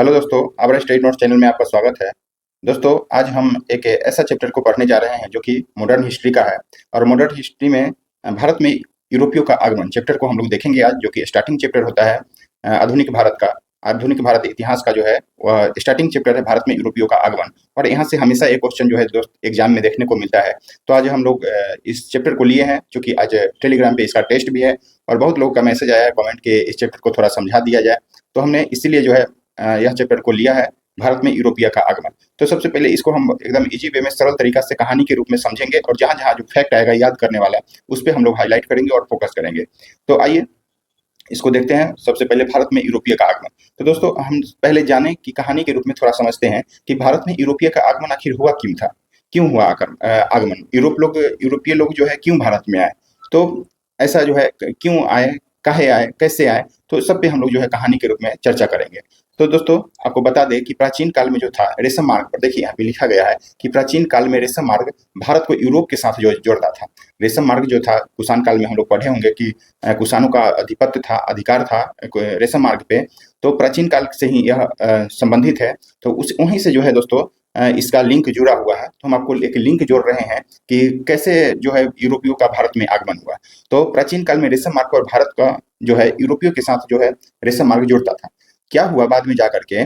Hello दोस्तों, our study notes channel में आपका स्वागत है। दोस्तों, आज हम एक ऐसा चैप्टर को पढ़ने जा रहे हैं जो कि मॉडर्न हिस्ट्री का है। और मॉडर्न हिस्ट्री में भारत में यूरोपियों का आगमन चैप्टर को हम लोग देखेंगे आज, जो कि स्टार्टिंग चैप्टर होता है आधुनिक भारत का। आधुनिक भारत इतिहास का जो है वह स्टार्टिंग चैप्टर है, भारत में यूरोपियों का आगमन। और यहाँ से हमेशा एक क्वेश्चन जो है दोस्त एग्जाम में देखने को मिलता है। तो आज हम लोग इस चैप्टर को लिए हैं, क्योंकि आज टेलीग्राम पे इसका टेस्ट भी है और बहुत लोगों का मैसेज आया है कमेंट के इस चैप्टर को थोड़ा समझा दिया जाए। तो हमने इसीलिए जो है यह चैप्टर को लिया है, भारत में यूरोपीय का आगमन। तो सबसे पहले इसको हम एकदम इजी वे में सरल तरीका से कहानी के रूप में समझेंगे, और जहां जहां जो फैक्ट आएगा याद करने वाला उस पे हम लोग हाईलाइट करेंगे और फोकस करेंगे। तो आइए इसको देखते हैं। सबसे पहले भारत में यूरोपीय का आगमन। तो दोस्तों, हम पहले जाने कि कहानी के रूप में थोड़ा समझते हैं कि भारत में यूरोपीय का आगमन आखिर हुआ क्यों था, क्यों हुआ आगमन। यूरोपीय लोग जो है क्यों भारत में आए, तो ऐसा जो है क्यों आए, काहे आए, कैसे आए, तो सब पे हम लोग जो है कहानी के रूप में चर्चा करेंगे। तो दोस्तों, आपको बता दें कि प्राचीन काल में जो था रेशम मार्ग पर, देखिए यहाँ पे लिखा गया है कि प्राचीन काल में रेशम मार्ग भारत को यूरोप के साथ जोड़ता था। रेशम मार्ग जो था, कुषाण काल में हम लोग पढ़े होंगे कि कुषाणों का अधिपत्य था, अधिकार था रेशम मार्ग पे। तो प्राचीन काल से ही यह संबंधित है। तो उस वहीं से जो है दोस्तों इसका लिंक जुड़ा हुआ है। तो हम आपको एक लिंक जोड़ रहे हैं कि कैसे जो है यूरोपियों का भारत में आगमन हुआ। तो प्राचीन काल में रेशम मार्ग और भारत का जो है यूरोपियों के साथ जो है रेशम मार्ग जुड़ता था। क्या हुआ बाद में जाकर के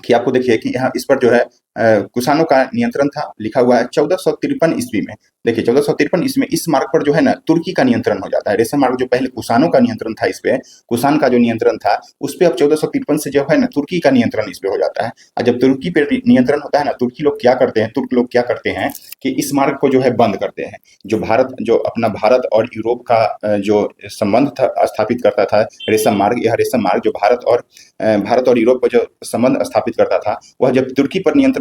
कि आपको देखिए कि यहाँ इस पर जो है कुषाणों का नियंत्रण था, लिखा हुआ है 1453 ईस्वी में। देखिए 1453 ईस्वी में इस मार्ग पर जो है ना तुर्की का नियंत्रण हो जाता है। रेशम मार्ग जो पहले कुषाणों का नियंत्रण था, इस पे कुषाण का जो नियंत्रण था उस पे अब 1453 से जो है ना तुर्की का नियंत्रण इस पे हो जाता है। और जब तुर्की पे नियंत्रण होता है ना, तुर्की लोग क्या करते हैं, तुर्क लोग क्या करते हैं कि इस मार्ग को जो है बंद करते हैं। जो अपना भारत और यूरोप का जो संबंध था स्थापित करता था रेशम मार्ग, यह रेशम मार्ग जो भारत और यूरोप का जो संबंध स्थापित करता था, वह जब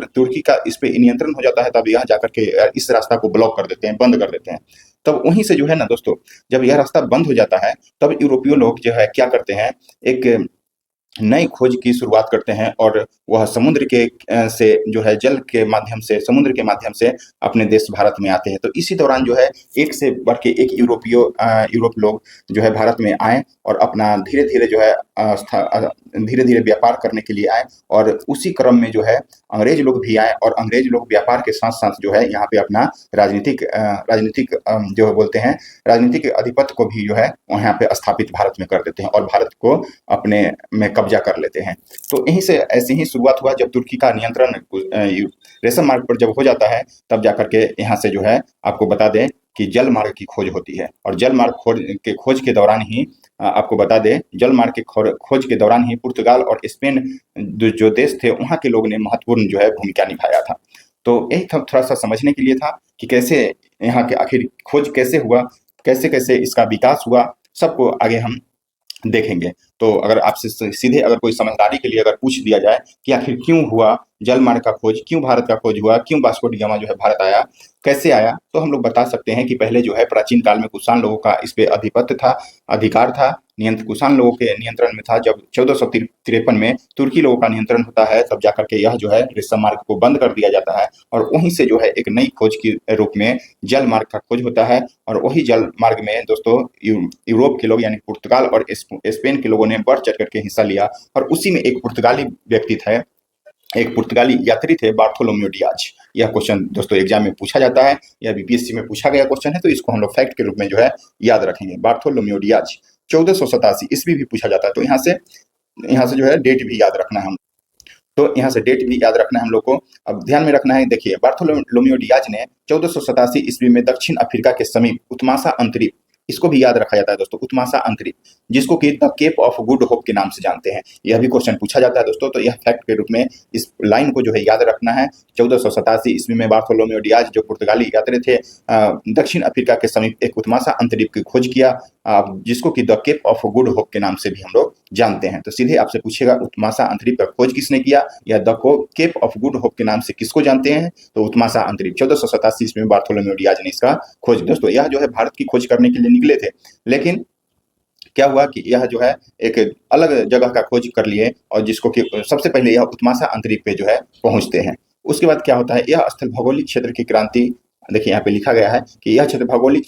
तुर्की का इस पे नियंत्रण हो जाता है, तब यहाँ जाकर के इस रास्ता को ब्लॉक कर देते हैं, बंद कर देते हैं। तब वहीं से जो है ना दोस्तों, जब यह रास्ता बंद हो जाता है, तब यूरोपीय लोग जो है क्या करते हैं, एक नई खोज की शुरुआत करते हैं। और वह समुद्र के से जो है जल के माध्यम से, समुद्र के माध्यम से अपने देश भारत में आते हैं। तो इसी दौरान जो है एक से बढ़ के एक यूरोप लोग जो है भारत में आए और अपना धीरे धीरे जो है धीरे धीरे व्यापार करने के लिए आए। और उसी क्रम में जो है अंग्रेज लोग भी आए, और अंग्रेज लोग व्यापार के साथ साथ जो है यहाँ पे अपना राजनीतिक जो बोलते हैं राजनीतिक अधिपत्य को भी जो है वहाँ पे स्थापित भारत में कर देते हैं, और भारत को अपने में कब्जा कर लेते हैं। तो यहीं से ऐसे ही शुरुआत हुआ। जब तुर्की का नियंत्रण रेशम मार्ग पर जब हो जाता है, तब जाकर के यहाँ से जो है आपको बता दें कि जल मार्ग की खोज होती है। और जल मार्ग खोज के दौरान ही आपको बता दें, जल मार्ग के खोज के दौरान ही पुर्तगाल और स्पेन जो देश थे, वहाँ के लोग ने महत्वपूर्ण जो है भूमिका निभाया था। तो यही थोड़ा सा समझने के लिए था कि कैसे यहाँ के आखिर खोज कैसे हुआ, कैसे कैसे इसका विकास हुआ, सबको आगे हम देखेंगे। तो अगर आपसे सीधे अगर कोई समझदारी के लिए अगर पूछ दिया जाए कि आखिर क्यों हुआ जल मार्ग का खोज, क्यों भारत का खोज हुआ, क्यों वास्को डी गामा जो है भारत आया, कैसे आया, तो हम लोग बता सकते हैं कि पहले जो है प्राचीन काल में कुषाण लोगों का इस पे अधिपत्य था, अधिकार था, कुषाण लोगों के नियंत्रण में था। जब 1453 में तुर्की लोगों का नियंत्रण होता है, तब जाकर के यह जो है रेशम मार्ग को बंद कर दिया जाता है। और वहीं से जो है एक नई खोज के रूप में जल मार्ग का खोज होता है। और वही जल मार्ग में दोस्तों यूरोप के लोग यानी पुर्तगाल और स्पेन के लोगों ने बढ़ चढ़ करके हिस्सा लिया। और उसी में एक पुर्तगाली व्यक्ति थे, एक पुर्तगाली यात्री थे, बार्थोलोम्यू डियाज। यह क्वेश्चन दोस्तों एग्जाम में पूछा जाता है, यह बीपीएससी में पूछा गया क्वेश्चन है, तो इसको हम लोग फैक्ट के रूप में जो है याद रखेंगे। बार्थोलोम्यू डियाज 1487 ईस्वी भी पूछा जाता है। तो यहाँ से जो है डेट भी याद रखना है हम। तो यहाँ से डेट भी याद रखना है हम लोग को। अब ध्यान में रखना है, देखिए बार्थोलोम्यू डियाज ने 1487 ईस्वी में दक्षिण अफ्रीका के समीप उत्मासा अंतरिप, इसको भी याद रखा जाता है दोस्तों, उत्मासा अंतरिप, जिसको कि the Cape of Good Hope के नाम से जानते हैं। यह भी क्वेश्चन पूछा जाता है दोस्तों। तो यह फैक्ट के रूप में इस लाइन को जो है याद रखना है। 1487 ईस्वी में बार्थोलोम्यू डियाज जो पुर्तगाली यात्री थे, दक्षिण अफ्रीका के समीप एक उत्मासा अंतरिप की खोज किया, जिसको कि the Cape of Good Hope के नाम से भी हम लोग जानते हैं। तो सीधे आपसे पूछेगा उत्मासा अंतरिप का खोज किसने किया, या the Cape of Good Hope के नाम से किसको जानते हैं, तो उत्मासा अंतरिप 1487 ईस्वी में बार्थोलोम्यू डियाज ने इसका खोज। दोस्तों, यह जो है भारत की खोज करने के लिए निकले थे, लेकिन क्या हुआ कि यह जो है एक अलग जगह का खोज कर लिए, और जिसको कि सबसे पहले यह उत्मासा अंतरिप पे जो है पहुंचते हैं। उसके बाद क्या होता है, यह स्थल भौगोलिक क्षेत्र की क्रांति, देखिए यहाँ पे लिखा गया है कि यह भौगोलिक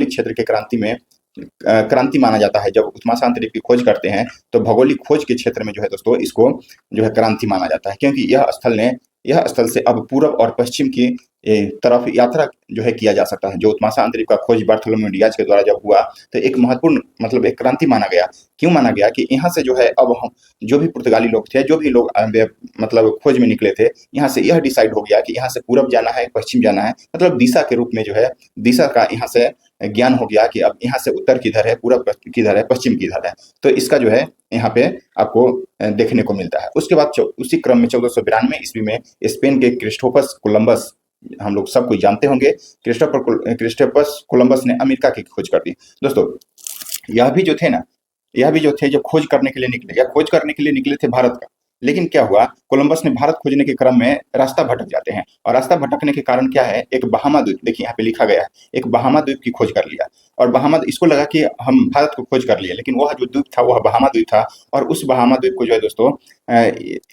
क्षेत्र के क्रांति में क्रांति माना जाता है। जब उत्माशा अंतरिक्ष की खोज करते हैं तो भौगोलिक खोज के क्षेत्र में जो है दोस्तों इसको जो है क्रांति माना जाता है, क्योंकि यह स्थल से अब पूरब और पश्चिम की तरफ यात्रा जो है किया जा सकता है। जो उत्माशा अंतरिक्ष का खोज बार्थोलोम्यू डियाज के द्वारा जब हुआ तो एक महत्वपूर्ण मतलब एक क्रांति माना गया। क्यों माना गया कि यहाँ से जो है अब हम जो भी पुर्तगाली लोग थे, जो भी लोग मतलब खोज में निकले थे, यहाँ से यह डिसाइड हो गया कि यहाँ से पूरब जाना है, पश्चिम जाना है, मतलब दिशा के रूप में जो है दिशा का यहाँ से ज्ञान हो गया कि अब यहाँ से उत्तर किधर है, पूरब किधर है, पश्चिम किधर है। तो इसका जो है यहाँ पे आपको देखने को मिलता है। उसके बाद उसी क्रम में 1492 ईस्वी में स्पेन के क्रिस्टोफस कोलंबस, हम लोग सब कोई जानते होंगे, क्रिस्टोफस कोलंबस ने अमेरिका की खोज कर दी। दोस्तों यह भी जो थे जो खोज करने के लिए निकले, या खोज करने के लिए निकले थे भारत का, लेकिन क्या हुआ, कोलंबस ने भारत खोजने के क्रम में रास्ता भटक जाते हैं। और रास्ता भटकने के कारण क्या है, एक बहामा द्वीप, देखिए यहाँ पे लिखा गया है, एक बहामा द्वीप की खोज कर लिया। और बहामा, इसको लगा कि हम भारत को खोज कर लिए, लेकिन वह जो द्वीप था वह बहामा द्वीप था। और उस बहामा द्वीप को जो है दोस्तों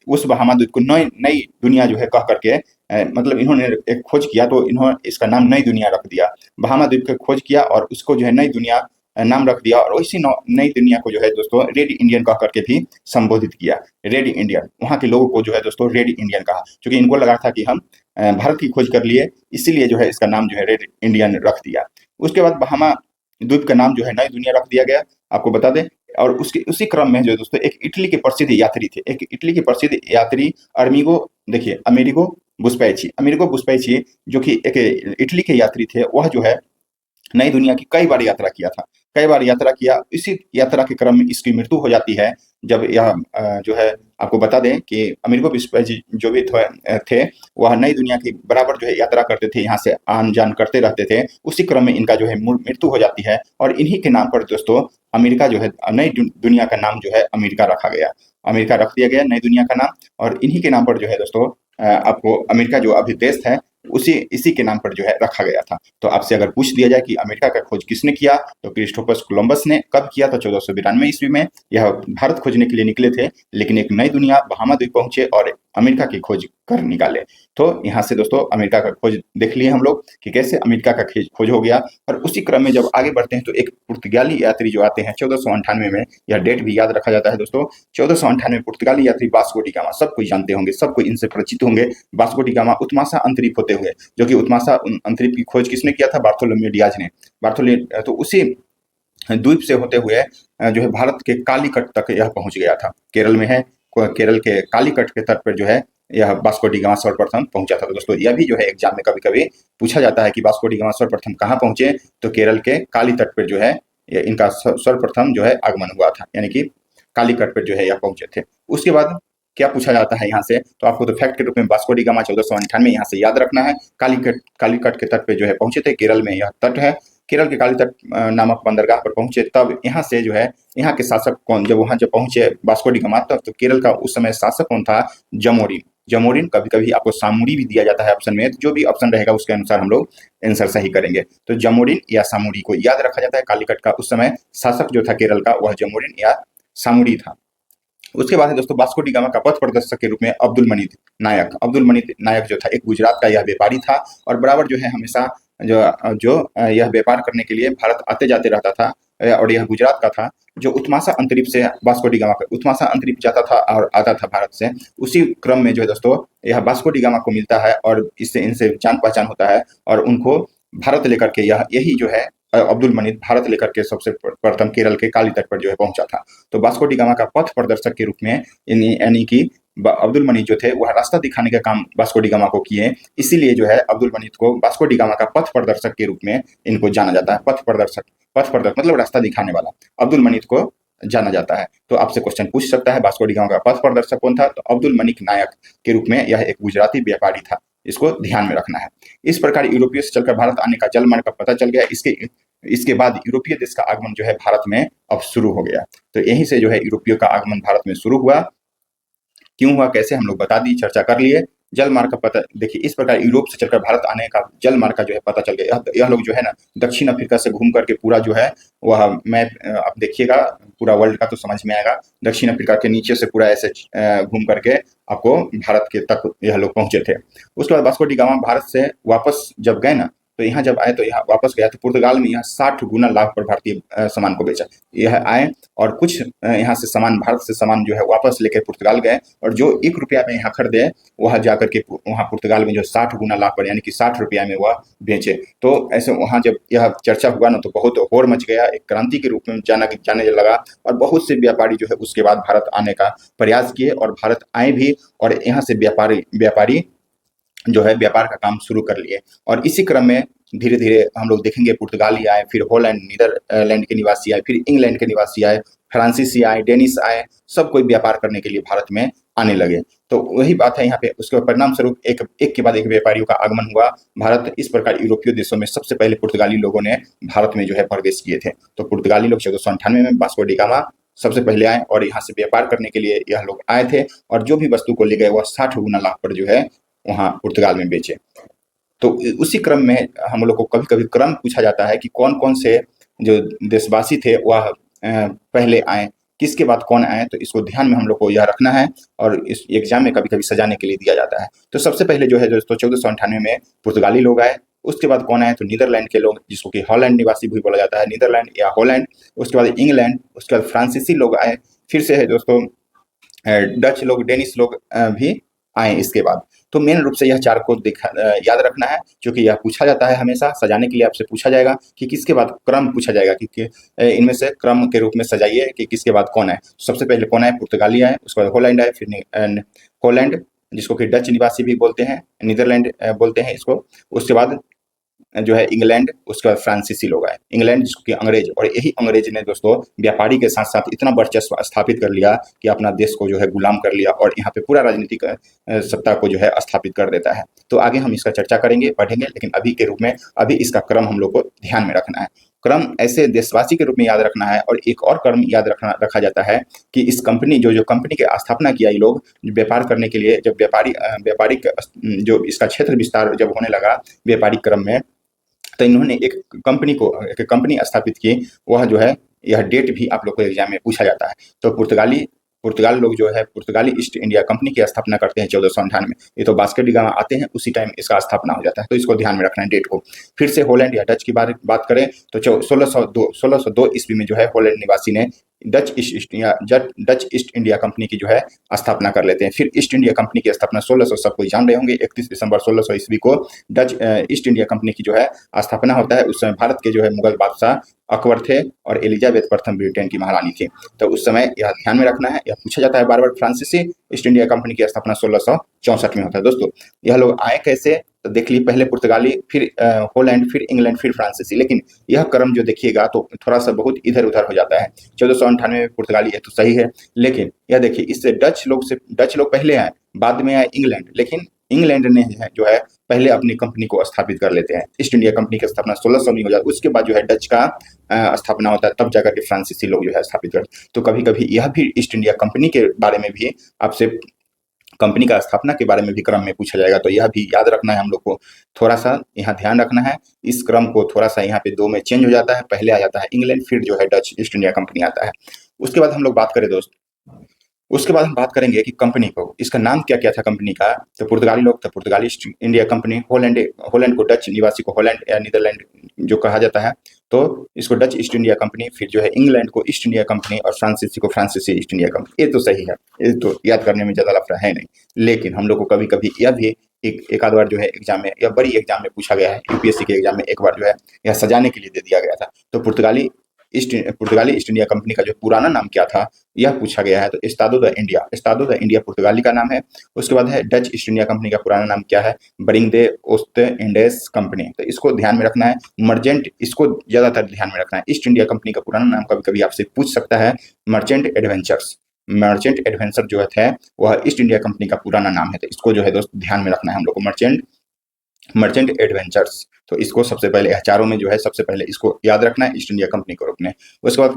उस बहामा द्वीप को नई नई दुनिया जो है कह करके मतलब इन्होंने एक खोज किया, तो इन्होंने इसका नाम नई दुनिया रख दिया। बहामा द्वीप की खोज किया और उसको जो है नई दुनिया नाम रख दिया। और इसी नई दुनिया को जो है दोस्तों रेड इंडियन कह करके भी संबोधित किया। रेड इंडियन, वहाँ के लोगों को जो है दोस्तों रेड इंडियन कहा, क्योंकि इनको लगा था कि हम भारत की खोज कर लिए, इसीलिए जो है इसका नाम जो है रेड इंडियन रख दिया। उसके बाद बहामा द्वीप का नाम जो है नई दुनिया रख दिया गया, आपको बता दें। और उसके उसी क्रम में जो है दोस्तों एक इटली के प्रसिद्ध यात्री थे, एक इटली के प्रसिद्ध यात्री अरमिगो, देखिए अमेरिगो बुस्पैची जो कि एक इटली के यात्री थे, वह जो है नई दुनिया की कई बार यात्रा किया था, कई बार यात्रा किया। इसी यात्रा के क्रम में इसकी मृत्यु हो जाती है। जब यह जो है आपको बता दें कि अमेरिको वेस्पुजी जो भी थे वह नई दुनिया की बराबर जो है यात्रा करते थे, यहाँ से आन जान करते रहते थे। उसी क्रम में इनका जो है मृत्यु हो जाती है और इन्हीं के नाम पर दोस्तों अमेरिका जो है, नई दुनिया का नाम जो है अमेरिका रखा गया, अमेरिका रख दिया गया नई दुनिया का नाम। और इन्हीं के नाम पर जो है दोस्तों आपको अमेरिका जो अभी देश है इसी के नाम पर जो है रखा गया था। तो आपसे अगर पूछ दिया जाए कि अमेरिका का खोज किसने किया, तो क्रिस्टोफर कोलंबस ने। कब किया? तो 1492 ईस्वी में। यह भारत खोजने के लिए निकले थे, लेकिन एक नई दुनिया बहामा द्वीप पहुंचे और अमेरिका की खोज कर निकाले। तो यहाँ से दोस्तों अमेरिका का खोज देख लिए हम लोग कि कैसे अमेरिका का खोज हो गया। और उसी क्रम में जब आगे बढ़ते हैं तो एक पुर्तगाली यात्री जो आते हैं 1498 में, यह डेट भी याद रखा जाता है दोस्तों। 1498 पुर्तगाली यात्री वास्को डी गामा, सब कोई जानते होंगे, सब कोई इनसे परिचित होंगे। वास्को डी गामा उत्माशा अंतरिक्ष होते हुए, जो कि उत्माशा अंतरिक्ष की खोज किसने किया था? बार्थोलोम्यू डियाज ने। तो उसी द्वीप से होते हुए जो है भारत के कालीकट तक यह पहुंच गया था। केरल में है, केरल के कालीकट के तट पर जो है यह वास्को डी गामा सर्वप्रथम पहुंचा था। तो दोस्तों यह भी जो है एग्जाम में कभी कभी पूछा जाता है कि वास्को डी गामा सर्वप्रथम कहाँ पहुंचे, तो केरल के काली तट पर जो है इनका सर्वप्रथम जो है आगमन हुआ था, यानी कि कालीकट पर जो है यह पहुंचे थे। उसके बाद क्या पूछा जाता है यहाँ से, तो आपको तो फैक्ट के रूप में वास्को डी गामा 1498 यहाँ से याद रखना है। कालीकट के तट पे जो है पहुंचे थे, केरल में यह तट है। केरल के कालीतट नामक बंदरगाह पर पहुंचे, तब यहाँ से जो है यहाँ के शासक कौन, जब वहां जब पहुंचे वास्को डी गामा तब, तो केरल का उस समय शासक कौन था? जमोरिन। कभी कभी आपको सामूरी भी दिया जाता है ऑप्शन में, जो भी ऑप्शन रहेगा उसके अनुसार हम लोग आंसर सही करेंगे। तो जमोरिन या सामूरी को याद रखा जाता है। कालीकट का उस समय शासक जो था केरल का, वह जमोरिन या सामूरी था। उसके बाद है दोस्तों वास्को डी गामा का पथ प्रदर्शक के रूप में अब्दुल मनीत नायक जो था, एक गुजरात का यह व्यापारी था और बराबर जो है हमेशा जो यह व्यापार करने के लिए भारत आते जाते रहता था। और यह गुजरात का था, जो उत्माशा अंतरिक्ष से वास्को डी गामा का उत्माशा अंतरिक्ष जाता था और आता था भारत से। उसी क्रम में जो है दोस्तों यह वास्को डी गामा को मिलता है और इससे इनसे जान पहचान होता है और उनको भारत लेकर के यही जो है अब्दुल मनीत भारत लेकर के सबसे प्रथम केरल के काली तट पर जो है पहुंचा था। तो वास्को डी गामा का पथ प्रदर्शक के रूप में यानी कि अब्दुल मनीत जो थे वह रास्ता दिखाने का काम वास्को डी गामा को किए, इसीलिए जो है अब्दुल मनीत को वास्को डी गामा का पथ प्रदर्शक के रूप में इनको जाना जाता है। पथ प्रदर्शक मतलब रास्ता दिखाने वाला, अब्दुल मनीत को जाना जाता है। तो आपसे क्वेश्चन पूछ सकता है वास्को डी गामा का पथ प्रदर्शक कौन था? तो अब्दुल मनीक नायक के रूप में यह एक गुजराती व्यापारी था, इसको ध्यान में रखना है। इस प्रकार यूरोपीय से चलकर भारत आने का जलमार्ग का पता चल गया। इसके बाद यूरोपीय देश का आगमन जो है भारत में अब शुरू हो गया। तो यहीं से जो है यूरोपीय का आगमन भारत में शुरू हुआ। क्यों हुआ, कैसे, हम लोग बता दी, चर्चा कर लिए। जल मार्ग का पता देखिए, इस प्रकार यूरोप से चलकर भारत आने का जल मार्ग का जो है पता चल गया। यह लोग जो है ना दक्षिण अफ्रीका से घूम करके पूरा जो है वह मैप आप देखिएगा, पूरा वर्ल्ड का तो समझ में आएगा। दक्षिण अफ्रीका के नीचे से पूरा ऐसे घूम करके आपको भारत के तक यह लोग पहुंचे थे। उसके बाद वास्को डी गामा भारत से वापस जब गए ना, तो यहाँ जब आए तो यहाँ वापस गया तो पुर्तगाल में यहाँ 60 गुना लाभ पर भारतीय सामान को बेचा। यह आए और कुछ यहाँ से सामान, भारत से सामान जो है वापस लेकर पुर्तगाल गए, और जो 1 रुपया में यहाँ खरीदे वहाँ जाकर के वहाँ पुर्तगाल में जो 60 गुना लाभ पर यानी कि 60 रुपया में वह बेचे। तो ऐसे वहाँ जब यह चर्चा हुआ ना तो बहुत होड़ मच गया, एक क्रांति के रूप में जाने लगा, और बहुत से व्यापारी जो है उसके बाद भारत आने का प्रयास किए और भारत आए भी, और यहाँ से व्यापारी जो है व्यापार का काम शुरू कर लिए। और इसी क्रम में धीरे धीरे हम लोग देखेंगे पुर्तगाली आए, फिर हॉलैंड नीदरलैंड के निवासी आए, फिर इंग्लैंड के निवासी आए, फ्रांसीसी आए, डेनिश आए, सब कोई व्यापार करने के लिए भारत में आने लगे। तो वही बात है यहाँ पे, उसके परिणाम स्वरूप एक के बाद एक व्यापारियों का आगमन हुआ भारत। इस प्रकार यूरोपीय देशों में सबसे पहले पुर्तगाली लोगों ने भारत में जो है प्रवेश किए थे। तो पुर्तगाली लोग 1498 में वास्को डी गामा सबसे पहले आए और यहाँ से व्यापार करने के लिए यह लोग आए थे, और जो भी वस्तु को ले गए वह 60 गुना लाभ पर जो है वहाँ पुर्तगाल में बेचे। तो उसी क्रम में हम लोग को कभी कभी क्रम पूछा जाता है कि कौन कौन से जो देशवासी थे वह पहले आए, किसके बाद कौन आए, तो इसको ध्यान में हम लोग को यह रखना है, और इस एग्जाम में कभी कभी सजाने के लिए दिया जाता है। तो सबसे पहले जो है दोस्तों 1498 में पुर्तगाली लोग आए। उसके बाद कौन आए, तो नीदरलैंड के लोग, जिसको कि हॉलैंड निवासी भी बोला जाता है, नीदरलैंड या हॉलैंड। उसके बाद इंग्लैंड, उसके बाद फ्रांसीसी लोग आए, फिर से है दोस्तों डच लोग, डेनिश लोग भी आए इसके बाद। तो मेन रूप से यह 4 को याद रखना है, क्योंकि यह पूछा जाता है हमेशा, सजाने के लिए आपसे पूछा जाएगा कि किसके बाद क्रम पूछा जाएगा, क्योंकि इनमें से क्रम के रूप में सजाइए कि किसके बाद कौन आए। सबसे पहले कौन आए, पुर्तगाली आए, उसके बाद हॉलैंड आए, फिर हॉलैंड जिसको कि डच निवासी भी बोलते हैं, नीदरलैंड बोलते हैं इसको। उसके बाद जो है इंग्लैंड, उसके बाद फ्रांसीसी लोग आए। इंग्लैंड जिसको कि अंग्रेज, और यही अंग्रेज ने दोस्तों व्यापारी के साथ साथ इतना वर्चस्व स्थापित कर लिया कि अपना देश को जो है गुलाम कर लिया, और यहाँ पे पूरा राजनीतिक सत्ता को जो है स्थापित कर देता है। तो आगे हम इसका चर्चा करेंगे, पढ़ेंगे, लेकिन अभी के रूप में अभी इसका क्रम हम लोग को ध्यान में रखना है। क्रम ऐसे देशवासी के रूप में याद रखना है, और एक और क्रम याद रखा जाता है कि इस कंपनी जो कंपनी की स्थापना किया ये लोग व्यापार करने के लिए, जब व्यापारिक जो इसका क्षेत्र विस्तार जब होने लगा व्यापारिक क्रम में, तो इन्होंने एक कंपनी स्थापित की। वह जो है यह डेट भी आप लोग को एग्जाम में पूछा जाता है। तो पुर्तगाल लोग जो है पुर्तगाली ईस्ट इंडिया कंपनी की स्थापना करते हैं 1498 में। ये तो वास्को डी गामा आते हैं उसी टाइम इसका स्थापना हो जाता है, तो इसको ध्यान में रखना है डेट को। फिर से हॉलैंड या डच की बात करें तो 1602 ईस्वी में जो है हॉलैंड निवासी ने डच ईस्ट इंडिया कंपनी की जो है स्थापना कर लेते हैं। फिर ईस्ट इंडिया कंपनी की स्थापना 1600, सब कोई जान रहे होंगे, 31 दिसंबर 1600 ईस्वी को डच ईस्ट इंडिया कंपनी की जो है स्थापना होता है। उस समय भारत के जो है मुगल बादशाह अकबर थे, और एलिजाबेथ प्रथम ब्रिटेन की महारानी थी। तो उस समय यह ध्यान में रखना है, यह पूछा जाता है बार बार। फ्रांसीसी ईस्ट इंडिया कंपनी की स्थापना 1664 में होता है। दोस्तों यह लोग आए कैसे, तो देख लीजिए, पहले पुर्तगाली, फिर हॉलैंड, फिर इंग्लैंड, फिर फ्रांसीसी। लेकिन यह क्रम जो देखिएगा तो थोड़ा सा बहुत इधर उधर हो जाता है। 1498 में पुर्तगाली है तो सही है, लेकिन यह देखिए इससे डच लोग पहले आए, बाद में आए इंग्लैंड, लेकिन इंग्लैंड ने जो है पहले अपनी कंपनी को स्थापित कर लेते हैं। ईस्ट इंडिया कंपनी की स्थापना 1600 में हो जाती है। उसके बाद जो है डच का स्थापना होता है, तब जाकर के फ्रांसीसी लोग जो है स्थापित करते। तो कभी कभी यह भी ईस्ट इंडिया कंपनी के बारे में भी आपसे, कंपनी का स्थापना के बारे में भी क्रम में पूछा जाएगा, तो यह भी याद रखना है हम लोग को। थोड़ा सा यहाँ ध्यान रखना है, इस क्रम को थोड़ा सा यहाँ पे 2 में चेंज हो जाता है। पहले आ जाता है इंग्लैंड, फिर जो है डच ईस्ट इंडिया कंपनी आता है। उसके बाद हम लोग बात करें दोस्त, उसके बाद हम बात करेंगे कि कंपनी को, इसका नाम क्या क्या था कंपनी का। तो पुर्तगाली लोग तो पुर्तगाली ईस्ट इंडिया कंपनी, हॉलैंड को, डच निवासी को हॉलैंड या नीदरलैंड जो कहा जाता है, तो इसको डच ईस्ट इंडिया कंपनी। फिर जो है इंग्लैंड को ईस्ट इंडिया कंपनी, और फ्रांसीसी को फ्रांसीसी ईस्ट इंडिया कंपनी। ये तो सही है, ये तो याद करने में ज़्यादा लफड़ा है नहीं। लेकिन हम लोग को कभी कभी यह भी एक आध बार जो है एग्जाम में, या बड़ी एग्जाम में पूछा गया है, यूपीएससी के एग्जाम में एक बार जो है यह सजाने के लिए दे दिया गया था। तो पुर्तगाली ईस्ट इंडिया कंपनी का जो पुराना नाम क्या था यह पूछा गया है। तो एस्टाडो द इंडिया पुर्तगाली का नाम है। उसके बाद है डच ईस्ट इंडिया कंपनी का पुराना नाम क्या है, बरिंग दे ओस्ट इंडियस कंपनी। तो इसको ध्यान में रखना है। मर्चेंट, इसको ज्यादातर ध्यान में रखना है। ईस्ट इंडिया कंपनी का पुराना नाम कभी कभी आपसे पूछ सकता है, मर्चेंट एडवेंचर जो है वह ईस्ट इंडिया कंपनी का पुराना नाम है। तो इसको जो है दोस्त ध्यान में रखना है हम लोग को, मर्चेंट एडवेंचर्स। तो इसको सबसे पहले चारों में जो है सबसे पहले इसको याद रखना है, ईस्ट इंडिया कंपनी को रोकने। उसके बाद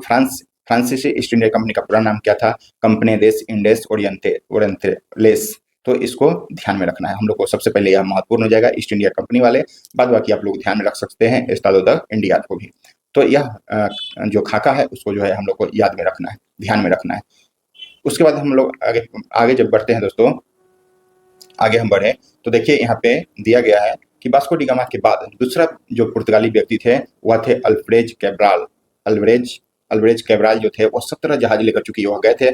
फ्रांसीसी ईस्ट इंडिया कंपनी का पूरा नाम क्या था, कंपनी देस इंडेस ओरिएंटेलेस। तो इसको ध्यान में रखना है हम लोग को। सबसे पहले यह महत्वपूर्ण हो जाएगा ईस्ट इंडिया कंपनी वाले, बाद बाकी आप लोग ध्यान में रख सकते हैं एस्टाडो द इंडिया को भी। तो यह जो खाका है उसको जो है हम लोग को याद में रखना है, ध्यान में रखना है। उसके बाद हम लोग आगे जब बढ़ते हैं दोस्तों, आगे हम बढ़े तो देखिए यहाँ पे दिया गया है कि वास्को डी गामा के बाद दूसरा जो पुर्तगाली व्यक्ति थे वह थे अल्फ्रेज कैब्राल। अल्वरेज अल्वरेज कैब्राल जो थे वो 17 जहाज लेकर, चूंकि वह गए थे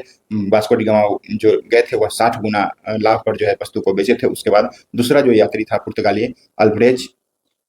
वास्को डी गामा जो गए थे वह 60 गुना लाभ पर जो है वस्तु को बेचे थे। उसके बाद दूसरा जो यात्री था पुर्तगाली अल्वरेज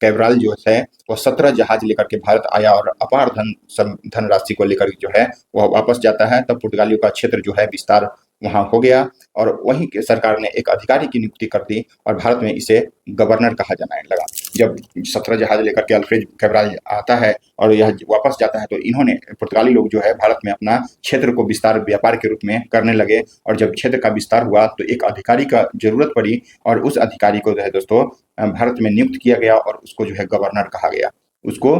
कैब्राल जो है वो 17 जहाज लेकर के भारत आया और अपार धनराशि को लेकर जो है वह वापस जाता है। तब पुर्तगालियों का क्षेत्र जो है विस्तार वहां हो गया और वहीं के सरकार ने एक अधिकारी की नियुक्ति कर दी और भारत में इसे गवर्नर कहा जाने लगा। जब 17 जहाज लेकर के अल्फ्रेड कैब्राल आता है और यह वापस जाता है तो इन्होंने पुर्तगाली लोग जो है भारत में अपना क्षेत्र को विस्तार व्यापार के रूप में करने लगे और जब क्षेत्र का विस्तार हुआ तो एक अधिकारी का जरूरत पड़ी और उस अधिकारी को जो है दोस्तों भारत में नियुक्त किया गया और उसको जो है गवर्नर कहा गया। उसको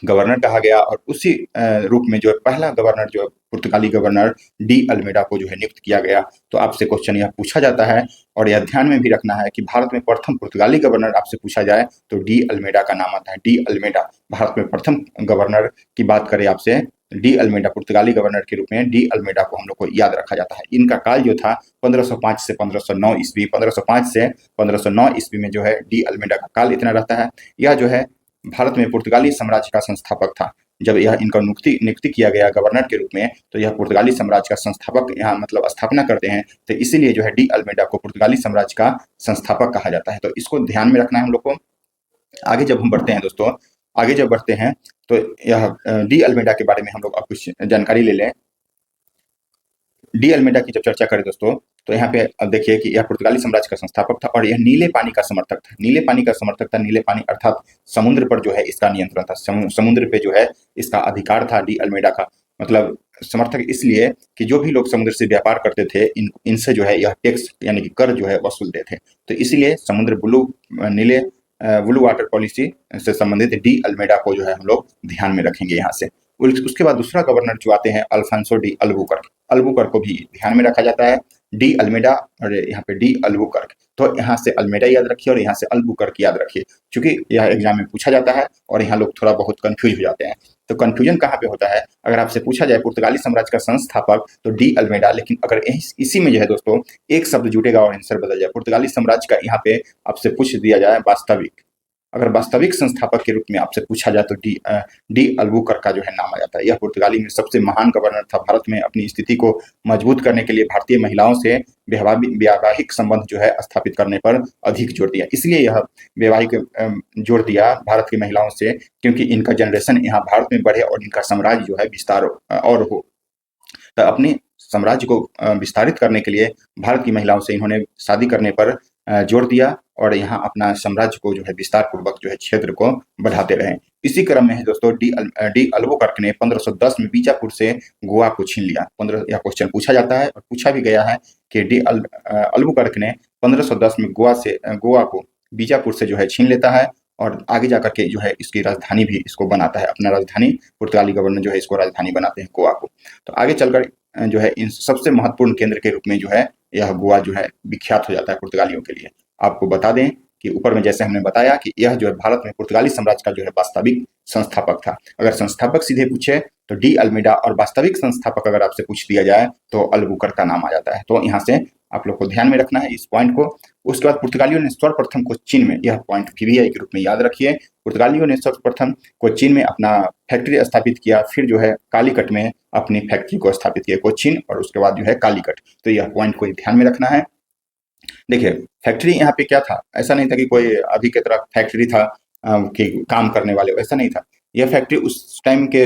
गवर्नर कहा गया और उसी रूप में जो है पहला गवर्नर जो है पुर्तगाली गवर्नर डी अल्मेडा को जो है नियुक्त किया गया। तो आपसे क्वेश्चन यह पूछा जाता है और यह ध्यान में भी रखना है कि भारत में प्रथम पुर्तगाली गवर्नर आपसे पूछा जाए तो डी अल्मेडा का नाम आता है। डी अल्मेडा भारत में प्रथम गवर्नर की बात करें आपसे, डी अल्मेडा पुर्तगाली गवर्नर के रूप में डी अल्मेडा को हम लोग को याद रखा जाता है। इनका काल जो था 1505 से 1509 ईस्वी, 1505 से 1509 ईस्वी में जो है डी अल्मेडा का काल इतना रहता है। यह जो है भारत में पुर्तगाली साम्राज्य का संस्थापक था। जब यह इनका नियुक्ति किया गया गवर्नर के रूप में तो यह पुर्तगाली साम्राज्य का संस्थापक यहाँ मतलब स्थापना करते हैं, तो इसीलिए जो है डी अल्मेडा को पुर्तगाली साम्राज्य का संस्थापक कहा जाता है। तो इसको ध्यान में रखना है हम लोग को। आगे जब हम बढ़ते हैं दोस्तों, आगे जब बढ़ते हैं तो यह डी अल्मेडा के बारे में हम लोग अब कुछ जानकारी ले लें। डी अल्मेडा की जब चर्चा करें दोस्तों तो यहाँ पे अब देखिए कि यह पुर्तगाली साम्राज्य का संस्थापक था और यह नीले पानी का समर्थक था। नीले पानी का समर्थक था, नीले पानी अर्थात समुद्र पर जो है इसका नियंत्रण था, समुद्र पे जो है इसका अधिकार था डी अल्मेडा का। मतलब समर्थक इसलिए कि जो भी लोग समुद्र से व्यापार करते थे इनसे जो है यह टैक्स यानी कि कर जो है वसूलते थे। तो इसीलिए समुद्र नीले ब्लू वाटर पॉलिसी से संबंधित डी अल्मेडा को जो है हम लोग ध्यान में रखेंगे यहाँ से। उसके बाद दूसरा गवर्नर जो आते हैं अल्फांसो डी अल्बुकर्क। अल्बुकर्क को भी ध्यान में रखा जाता है। डी अल्मेडा और यहाँ पे डी अल्बुकर्क, तो यहाँ से अल्मेडा याद रखिए और यहाँ से अल्बुकर्क याद रखिए, क्योंकि यह एग्जाम में पूछा जाता है और यहाँ लोग थोड़ा बहुत कंफ्यूज हो जाते हैं। तो कंफ्यूजन कहाँ पे होता है, अगर आपसे पूछा जाए पुर्तगाली साम्राज्य का संस्थापक तो डी अल्मेडा, लेकिन अगर इसी में जो है दोस्तों एक शब्द जुटेगा और आंसर बदल जाए, पुर्तगाली साम्राज्य का यहाँ पे आपसे पूछ दिया जाए वास्तविक, अगर वास्तविक संस्थापक के रूप में आपसे पूछा जाए तो डी अल्बुकर्क का जो है नाम आ जाता है। यह पुर्तगाली में सबसे महान गवर्नर था। भारत में अपनी स्थिति को मजबूत करने के लिए भारतीय महिलाओं से वैवाहिक संबंध जो है स्थापित करने पर अधिक जोर दिया। इसलिए यह वैवाहिक जोर दिया भारत की महिलाओं से, क्योंकि इनका जनरेशन यहाँ भारत में बढ़े और इनका साम्राज्य जो है विस्तार और हो। तो अपने साम्राज्य को विस्तारित करने के लिए भारत की महिलाओं से इन्होंने शादी करने पर जोर दिया और यहाँ अपना साम्राज्य को जो है विस्तार पूर्वक जो है क्षेत्र को बढ़ाते रहे। इसी क्रम में है दोस्तों डी अल्बुकर्क ने 1510 में बीजापुर से गोवा को छीन लिया। यह क्वेश्चन पूछा जाता है और पूछा भी गया है कि डी अल्बुकर्क ने 1510 में गोवा को बीजापुर से जो है छीन लेता है और आगे जाकर के जो है इसकी राजधानी भी इसको बनाता है, अपना राजधानी पुर्तगाली गवर्नर जो है इसको राजधानी बनाते हैं गोवा को। तो आगे चलकर जो है इन सबसे महत्वपूर्ण केंद्र के रूप में जो है यह गोवा जो है विख्यात हो जाता है पुर्तगालियों के लिए। आपको बता दें कि ऊपर में जैसे हमने बताया कि यह जो है भारत में पुर्तगाली साम्राज्य का जो है वास्तविक संस्थापक था। अगर संस्थापक सीधे पूछे तो डी अल्मेडा और वास्तविक संस्थापक अगर आपसे पूछ दिया जाए तो अल्बुकर्क का नाम आ जाता है। तो यहाँ से आप लोग को ध्यान में रखना है इस पॉइंट को। उसके बाद पुर्तगालियों ने सर्वप्रथम कोचीन में, यह पॉइंट PBI के रूप में याद रखिए, पुर्तगालियों ने सर्वप्रथम कोचीन में अपना फैक्ट्री स्थापित किया, फिर जो है कालीकट में अपनी फैक्ट्री को स्थापित किया, कोचीन और उसके बाद जो है कालीकट। तो यह पॉइंट को ध्यान में रखना है। देखिए फैक्ट्री यहाँ पे क्या था, ऐसा नहीं था कि कोई अभी की तरह फैक्ट्री था कि काम करने वाले, ऐसा नहीं था। यह फैक्ट्री उस टाइम के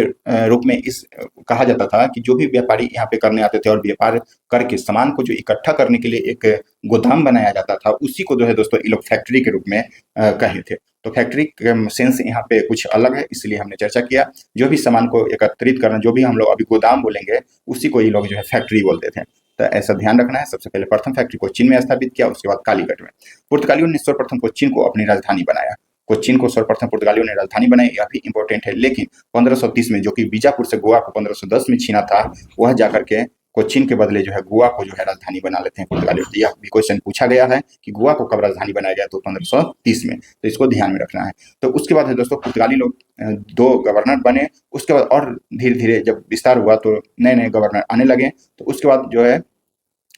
रूप में इस कहा जाता था कि जो भी व्यापारी यहाँ पे करने आते थे और व्यापार करके सामान को जो इकट्ठा करने के लिए एक गोदाम बनाया जाता था, उसी को जो है दोस्तों ये लोग फैक्ट्री के रूप में कहे थे। तो फैक्ट्री का सेंस यहाँ पे कुछ अलग है, इसलिए हमने चर्चा किया। जो भी सामान को एकत्रित करना, जो भी हम लोग अभी गोदाम बोलेंगे, उसी को ये लोग जो है फैक्ट्री बोलते थे। तो ऐसा ध्यान रखना है। सबसे पहले प्रथम फैक्ट्री कोचीन में स्थापित किया, उसके बाद कालीकट में। पुर्तगालियों ने सर्वप्रथम कोचीन को अपनी राजधानी बनाया। कोचीन को सर्वप्रथम पुर्तगालियों ने राजधानी बनाई, यह भी इंपॉर्टेंट है। लेकिन 1530 में जो कि बीजापुर से गोवा को 1510 में छीना था, वह जाकर के कोचीन के बदले जो है गोवा को जो है राजधानी बना लेते हैं पुर्तगालियों। यह भी क्वेश्चन पूछा गया है कि गोवा को कब राजधानी बनाया गया, तो 1530 में। तो इसको ध्यान में रखना है। तो उसके बाद है दोस्तों पुर्तगाली लोग 2 गवर्नर बने। उसके बाद और धीरे धीरे जब विस्तार हुआ तो नए नए गवर्नर आने लगे। तो उसके बाद जो है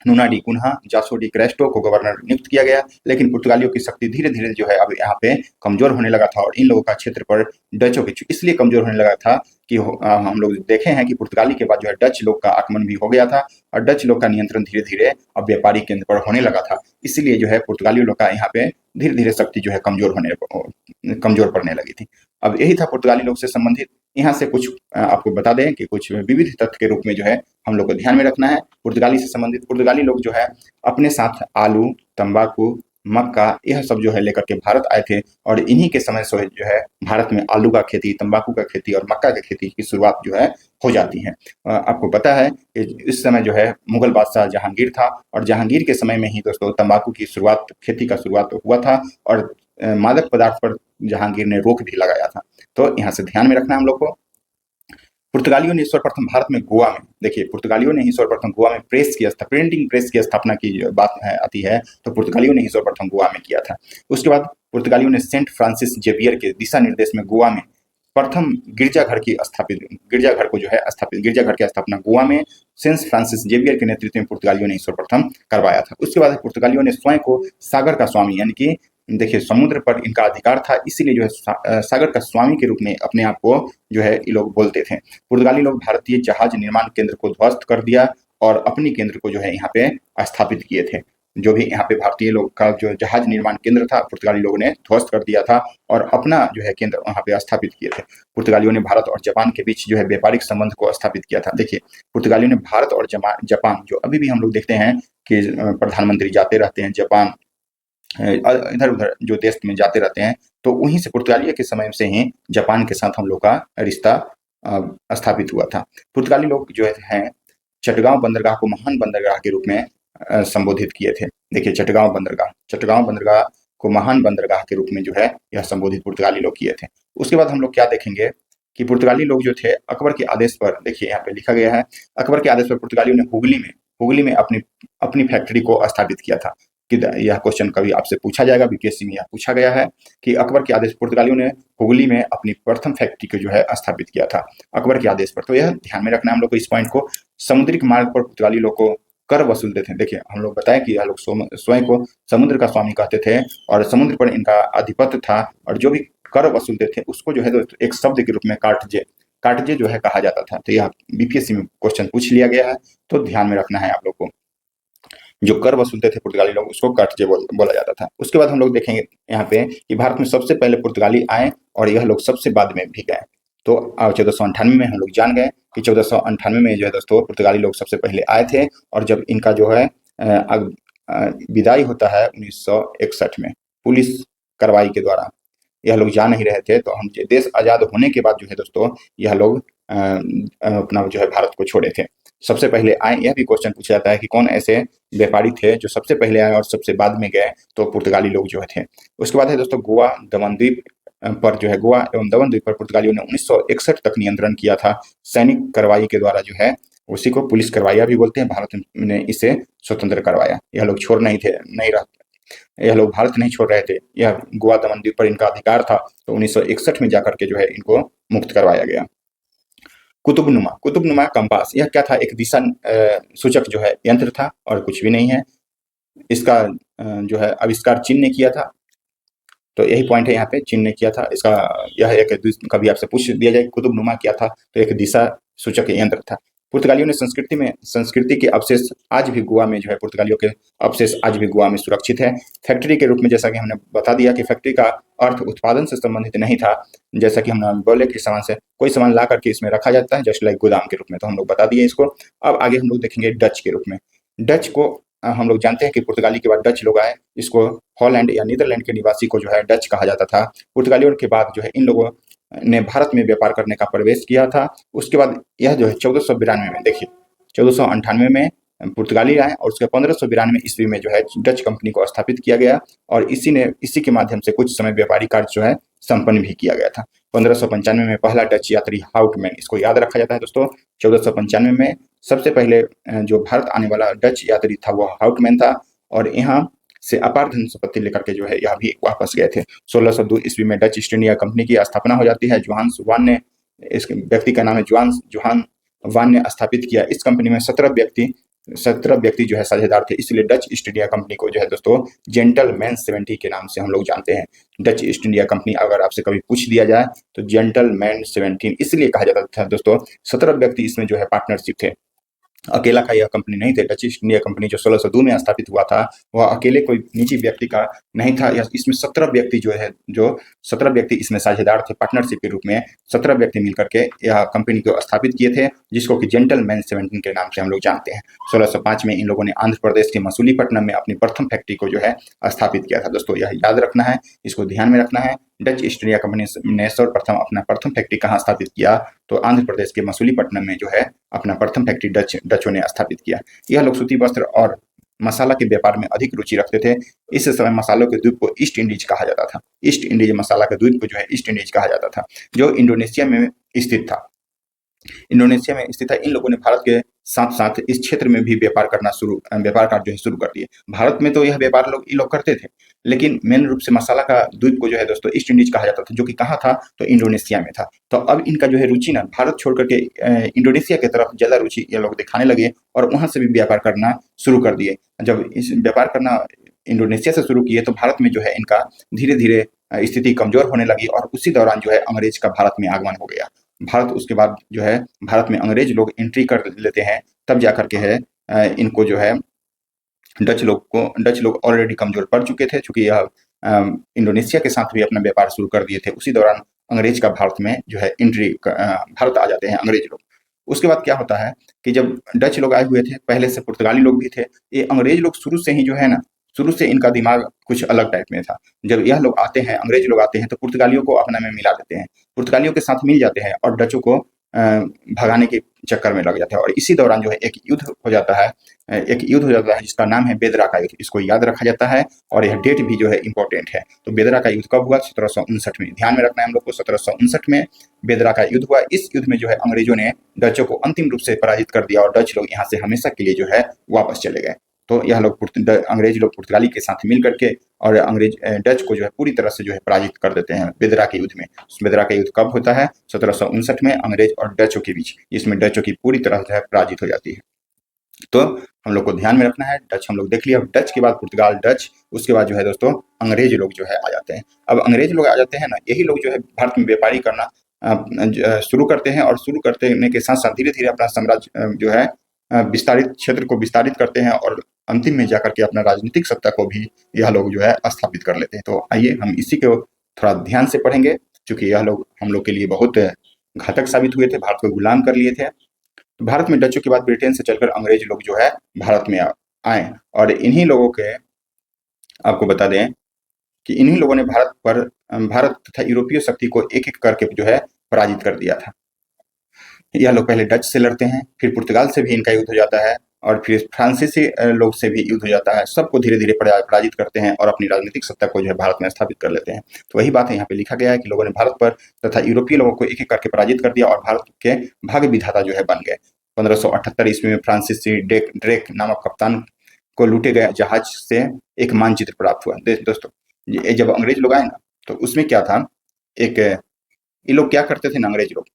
नूना डी कुन्हा जासो डी क्रेस्टो को गवर्नर नियुक्त किया गया, लेकिन पुर्तगालियों की शक्ति धीरे-धीरे जो है अब यहाँ पे कमज़ोर होने लगा था और इन लोगों का क्षेत्र पर डचों की इसलिए कमज़ोर होने लगा था कि हम लोग देखे हैं कि पुर्तगाली के बाद जो है डच लोग का आगमन भी हो गया था और डच लोग का नियंत्रण धीरे-धीरे अब व्यापारी केंद्र पर होने लगा था। इसीलिए जो है पुर्तगालियों लोग का यहाँ पे धीरे-धीरे शक्ति जो है कमज़ोर पड़ने लगी थी। अब यही था पुर्तगाली लोग से संबंधित। यहाँ से कुछ आपको बता दें कि कुछ विविध तथ्य के रूप में जो है हम लोग को ध्यान में रखना है पुर्तगाली से संबंधित। पुर्तगाली लोग जो है अपने साथ आलू, तंबाकू, मक्का यह सब जो है लेकर के भारत आए थे और इन्हीं के समय से जो है भारत में आलू का खेती, तंबाकू का खेती और मक्का की खेती की शुरुआत जो है हो जाती है। आपको पता है कि इस समय जो है मुगल बादशाह जहांगीर था और जहांगीर के समय में ही दोस्तों तंबाकू की शुरुआत, खेती का शुरुआत हुआ था और मादक पदार्थ पर जहांगीर ने रोक भी लगाया था। तो यहाँ से ध्यान में रखना हम लोग को। पुर्तगालियों ने सर्वप्रथम भारत में गोवा में, देखिए पुर्तगालियों ने ही सर्वप्रथम गोवा में प्रिंटिंग प्रेस की स्थापना की बात आती है तो पुर्तगालियों ने ही सर्वप्रथम गोवा में किया था। उसके बाद पुर्तगालियों ने सेंट फ्रांसिस जेवियर के दिशा निर्देश में गोवा में प्रथम गिरजाघर की स्थापना गोवा में सेंट फ्रांसिस जेवियर के नेतृत्व में पुर्तगालियों ने सर्वप्रथम करवाया था। उसके बाद पुर्तगालियों ने स्वयं को सागर का स्वामी, यानी कि देखिए समुद्र पर इनका अधिकार था, इसीलिए जो है सागर का स्वामी के रूप में अपने आप को जो है ये लोग बोलते थे। पुर्तगाली लोग भारतीय जहाज निर्माण केंद्र को ध्वस्त कर दिया और अपनी केंद्र को जो है यहाँ पे स्थापित किए थे। जो भी यहाँ पे भारतीय लोग का जो जहाज निर्माण केंद्र था पुर्तगाली लोगों ने ध्वस्त कर दिया था और अपना जो है केंद्र वहाँ पे स्थापित किए थे। पुर्तगालियों ने भारत और जापान के बीच जो है व्यापारिक संबंध को स्थापित किया था। देखिए पुर्तगालियों ने भारत और जापान, जो अभी भी हम लोग देखते हैं कि प्रधानमंत्री जाते रहते हैं जापान, इधर उधर जो देश में जाते रहते हैं, तो वहीं से पुर्तगालियों के समय से ही जापान के साथ हम लोग का रिश्ता स्थापित हुआ था। पुर्तगाली लोग जो हैं चटगांव बंदरगाह को महान बंदरगाह के रूप में संबोधित किए थे। देखिए चटगांव बंदरगाह को महान बंदरगाह के रूप में जो है यह संबोधित पुर्तगाली लोग किए थे। उसके बाद हम लोग क्या देखेंगे कि पुर्तगाली लोग जो थे अकबर के आदेश पर, देखिए यहाँ पे लिखा गया है, अकबर के आदेश पर पुर्तगालियों ने हुगली में अपनी फैक्ट्री को स्थापित किया था। कि यह क्वेश्चन कभी आपसे पूछा जाएगा, बीपीएससी में यह पूछा गया है कि अकबर के आदेश पुर्तगालियों ने हुगली में अपनी प्रथम फैक्ट्री को जो है स्थापित किया था अकबर के आदेश पर। तो यह ध्यान में रखना है हम लोग को इस पॉइंट को। समुद्री मार्ग पर पुर्तगाली लोग को कर वसूलते थे। देखिए हम लोग बताएं कि यह लोग स्वयं को समुद्र का स्वामी कहते थे और समुद्र पर इनका आधिपत्य था और जो भी कर वसूलते थे उसको जो है एक शब्द के रूप में काटजे जो है कहा जाता था। तो यह बीपीएससी में क्वेश्चन पूछ लिया गया है, तो ध्यान में रखना है आप लोग को। जो कर वसूलते थे पुर्तगाली लोग उसको काटजे बोला जाता था। उसके बाद हम लोग देखेंगे यहाँ पे कि भारत में सबसे पहले पुर्तगाली आए और यह लोग सबसे बाद में भी गए। तो 1498 में हम लोग जान गए कि 1498 में जो है दोस्तों पुर्तगाली लोग सबसे पहले आए थे और जब इनका जो है विदाई होता है 1961 में पुलिस कार्रवाई के द्वारा, यह लोग जा नहीं रहे थे। तो हम देश आज़ाद होने के बाद जो है दोस्तों यह लोग अपना जो है भारत को छोड़े थे। सबसे पहले आए, यह भी क्वेश्चन पूछा जाता है कि कौन ऐसे व्यापारी थे जो सबसे पहले आए और सबसे बाद में गए, तो पुर्तगाली लोग जो थे। उसके बाद है दोस्तों गोवा एवं दमन द्वीप पर पुर्तगालियों ने 1961 तक नियंत्रण किया था सैनिक कार्रवाई के द्वारा जो है, उसी को पुलिस कार्रवाई भी बोलते हैं। भारत ने इसे स्वतंत्र करवाया। यह लोग यह लोग भारत नहीं छोड़ रहे थे, यह गोवा दमन द्वीप पर इनका अधिकार था, तो 1961 में जाकर के जो है इनको मुक्त करवाया गया। कुतुबनुमा कंपास, यह क्या था? एक दिशा सूचक जो है यंत्र था और कुछ भी नहीं है। इसका जो है आविष्कार चीन ने किया था, तो यही पॉइंट है यहाँ पे, चीन ने किया था इसका। यह एक कभी आपसे पूछ दिया जाए कुतुबनुमा क्या था, तो एक दिशा सूचक यंत्र था। पुर्तगालियों ने संस्कृति के अवशेष आज भी गोवा में जो है, पुर्तगालियों के अवशेष आज भी गोवा में सुरक्षित है। फैक्ट्री के रूप में जैसा कि हमने बता दिया कि फैक्ट्री का अर्थ उत्पादन से संबंधित नहीं था, जैसा कि हमने बोले कि कोई सामान ला करके इसमें रखा जाता है जस्ट लाइक गोदाम के रूप में, तो हम लोग बता दिए इसको। अब आगे हम लोग देखेंगे डच के रूप में। डच को हम लोग जानते हैं कि पुर्तगाली के बाद डच लोग आए, इसको हॉलैंड या नीदरलैंड के निवासी को जो है डच कहा जाता था। पुर्तगालियों के बाद जो है इन लोगों ने भारत में व्यापार करने का प्रवेश किया था। उसके बाद यह जो है 1492 में, देखिए 1498 में पुर्तगाली आए और उसके 1592 ईस्वी में जो है डच कंपनी को स्थापित किया गया और इसी के माध्यम से कुछ समय व्यापारिक कार्य जो है संपन्न भी किया गया था। 1595 में पहला डच यात्री हाउटमैन, इसको याद रखा जाता है दोस्तों। 1495 में सबसे पहले जो भारत आने वाला डच यात्री था वो हाउटमैन था और यहाँ से अपार धन संपत्ति लेकर के जो है यह भी वापस गए थे। 1602 ईस्वी में डच ईस्ट इंडिया कंपनी की स्थापना हो जाती है। जोहान्स वान ने, इस व्यक्ति का नाम है जोहान वान ने स्थापित किया। इस कंपनी में 17 व्यक्ति 17 व्यक्ति जो है साझेदार थे, इसलिए डच ईस्ट इंडिया कंपनी को जो है दोस्तों जेंटलमैन 70 के नाम से हम लोग जानते हैं। डच ईस्ट इंडिया कंपनी अगर आपसे कभी पूछ दिया जाए तो जेंटलमैन 17 इसलिए कहा जाता था दोस्तों। 17 व्यक्ति इसमें जो है पार्टनरशिप थे, अकेला का यह कंपनी नहीं थे। डच ईस्ट इंडिया कंपनी जो 1602 में स्थापित हुआ था वह अकेले कोई निजी व्यक्ति का नहीं था। इसमें 17 व्यक्ति जो 17 व्यक्ति इसमें साझेदार थे पार्टनरशिप के रूप में। 17 व्यक्ति मिलकर के यह कंपनी को स्थापित किए थे, जिसको कि जेंटलमैन 17 के नाम से हम लोग जानते हैं। 1605 में इन लोगों ने आंध्र प्रदेश के मसूलीपट्टनम में अपनी प्रथम फैक्ट्री को जो है स्थापित किया था। दोस्तों यह याद रखना है, इसको ध्यान में रखना है। डच ईस्ट इंडिया कंपनी ने सर्वप्रथम अपना प्रथम फैक्ट्री कहाँ स्थापित किया, तो आंध्र प्रदेश के मसूलीपट्टनम में जो है अपना प्रथम फैक्ट्री डचों ने स्थापित किया। यह लोग सूती वस्त्र और मसाला के व्यापार में अधिक रुचि रखते थे। इस समय मसालों के द्वीप को ईस्ट इंडीज कहा जाता था। ईस्ट इंडीज मसाला के द्वीप को जो है ईस्ट इंडीज कहा जाता था, जो इंडोनेशिया में स्थित था। इंडोनेशिया में स्थित है। इन लोगों ने भारत के साथ साथ इस क्षेत्र में भी व्यापार कार्य जो है शुरू कर दिए। भारत में तो यह व्यापार ये लोग करते थे, लेकिन मेन रूप से मसाला का द्वीप को जो है दोस्तों ईस्ट इंडीज कहा जाता था, जो कि कहाँ था, तो इंडोनेशिया में था। तो अब इनका जो है रुचि ना भारत छोड़ करके इंडोनेशिया की तरफ ज्यादा रुचि ये लोग दिखाने लगे और वहां से भी व्यापार करना शुरू कर दिए। जब इस व्यापार करना इंडोनेशिया से शुरू किए तो भारत में जो है इनका धीरे धीरे स्थिति कमजोर होने लगी और उसी दौरान जो है अंग्रेज का भारत में आगमन हो गया। भारत उसके बाद जो है भारत में अंग्रेज लोग एंट्री कर लेते हैं, तब जाकर के है इनको जो है डच लोग ऑलरेडी कमजोर पड़ चुके थे, चूंकि यह इंडोनेशिया के साथ भी अपना व्यापार शुरू कर दिए थे। उसी दौरान अंग्रेज का भारत में जो है भारत आ जाते हैं अंग्रेज लोग। उसके बाद क्या होता है कि जब डच लोग आए हुए थे, पहले से पुर्तगाली लोग भी थे। ये अंग्रेज लोग शुरू से ही जो है ना, शुरू से इनका दिमाग कुछ अलग टाइप में था। जब यह लोग आते हैं, अंग्रेज लोग आते हैं, तो पुर्तगालियों को अपना में मिला देते हैं, पुर्तगालियों के साथ मिल जाते हैं और डचों को भगाने के चक्कर में लग जाते हैं। और इसी दौरान जो है एक युद्ध हो जाता है, जिसका नाम है बेदरा का युद्ध। इसको याद रखा जाता है और यह डेट भी जो है इंपॉर्टेंट है। तो बेदरा का युद्ध कब हुआ? 1759 में। ध्यान में रखना है हम लोग को, 1759 में बेदरा का युद्ध हुआ। इस युद्ध में जो है अंग्रेजों ने डचों को अंतिम रूप से पराजित कर दिया और डच लोग यहाँ से हमेशा के लिए जो है वापस चले गए। तो यह लोग अंग्रेज लोग पुर्तगाली के साथ मिल करके और डच को जो है पूरी तरह से जो है पराजित कर देते हैं बेदरा के युद्ध में। बेदरा का युद्ध कब होता है? 1759 में अंग्रेज और डचों के बीच। इसमें डचों की पूरी तरह से पराजित हो जाती है। तो हम लोग को ध्यान में रखना है, डच हम लोग देख लिया, डच के बाद पुर्तगाल, डच, उसके बाद जो है दोस्तों अंग्रेज लोग जो है आ जाते हैं। अब अंग्रेज लोग आ जाते हैं ना, यही लोग जो है भारत में व्यापारी करना शुरू करते हैं और शुरू करने के साथ साथ धीरे धीरे अपना साम्राज्य जो है विस्तारित क्षेत्र को विस्तारित करते हैं और अंतिम में जाकर के अपना राजनीतिक सत्ता को भी यह लोग जो है स्थापित कर लेते हैं। तो आइए हम इसी को थोड़ा ध्यान से पढ़ेंगे, क्योंकि यह लोग हम लोग के लिए बहुत घातक साबित हुए थे, भारत को गुलाम कर लिए थे। तो भारत में डचों के बाद ब्रिटेन से चलकर अंग्रेज लोग जो है भारत में आए और इन्हीं लोगों के आपको बता दें कि इन्हीं लोगों ने भारत तथा यूरोपीय शक्ति को एक एक करके जो है पराजित कर दिया था। यह लोग पहले डच से लड़ते हैं, फिर पुर्तगाल से भी इनका युद्ध हो जाता है और फिर फ्रांसीसी लोग से भी युद्ध हो जाता है। सबको धीरे धीरे पराजित करते हैं और अपनी राजनीतिक सत्ता को जो है भारत में स्थापित कर लेते हैं। तो वही बात है यहाँ पे लिखा गया है कि लोगों ने भारत पर तथा यूरोपीय लोगों को एक एक करके पराजित कर दिया और भारत के भाग्य विधाता जो है बन गए। 1578 ईस्वी में फ्रांसीसी ड्रेक नामक कप्तान को लूटे गए जहाज से एक मानचित्र प्राप्त हुआ। दोस्तों जब अंग्रेज लोग आए ना, तो उसमें क्या था, ये लोग क्या करते थे ना, अंग्रेज लोग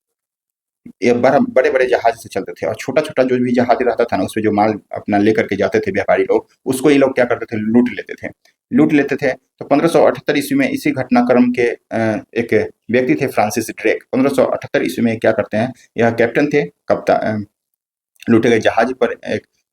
ये बड़े बड़े जहाज से चलते थे और छोटा छोटा जो भी जहाज रहता था ना, उसमें जो माल अपना लेकर के जाते थे व्यापारी लोग, उसको ये लोग क्या करते थे, लूट लेते थे। तो 1578 ईस्वी में इसी घटनाक्रम के एक व्यक्ति थे फ्रांसिस ड्रेक। 1578 ईस्वी में क्या करते हैं, यह कैप्टन थे, कप्तान, लूटे गए जहाज पर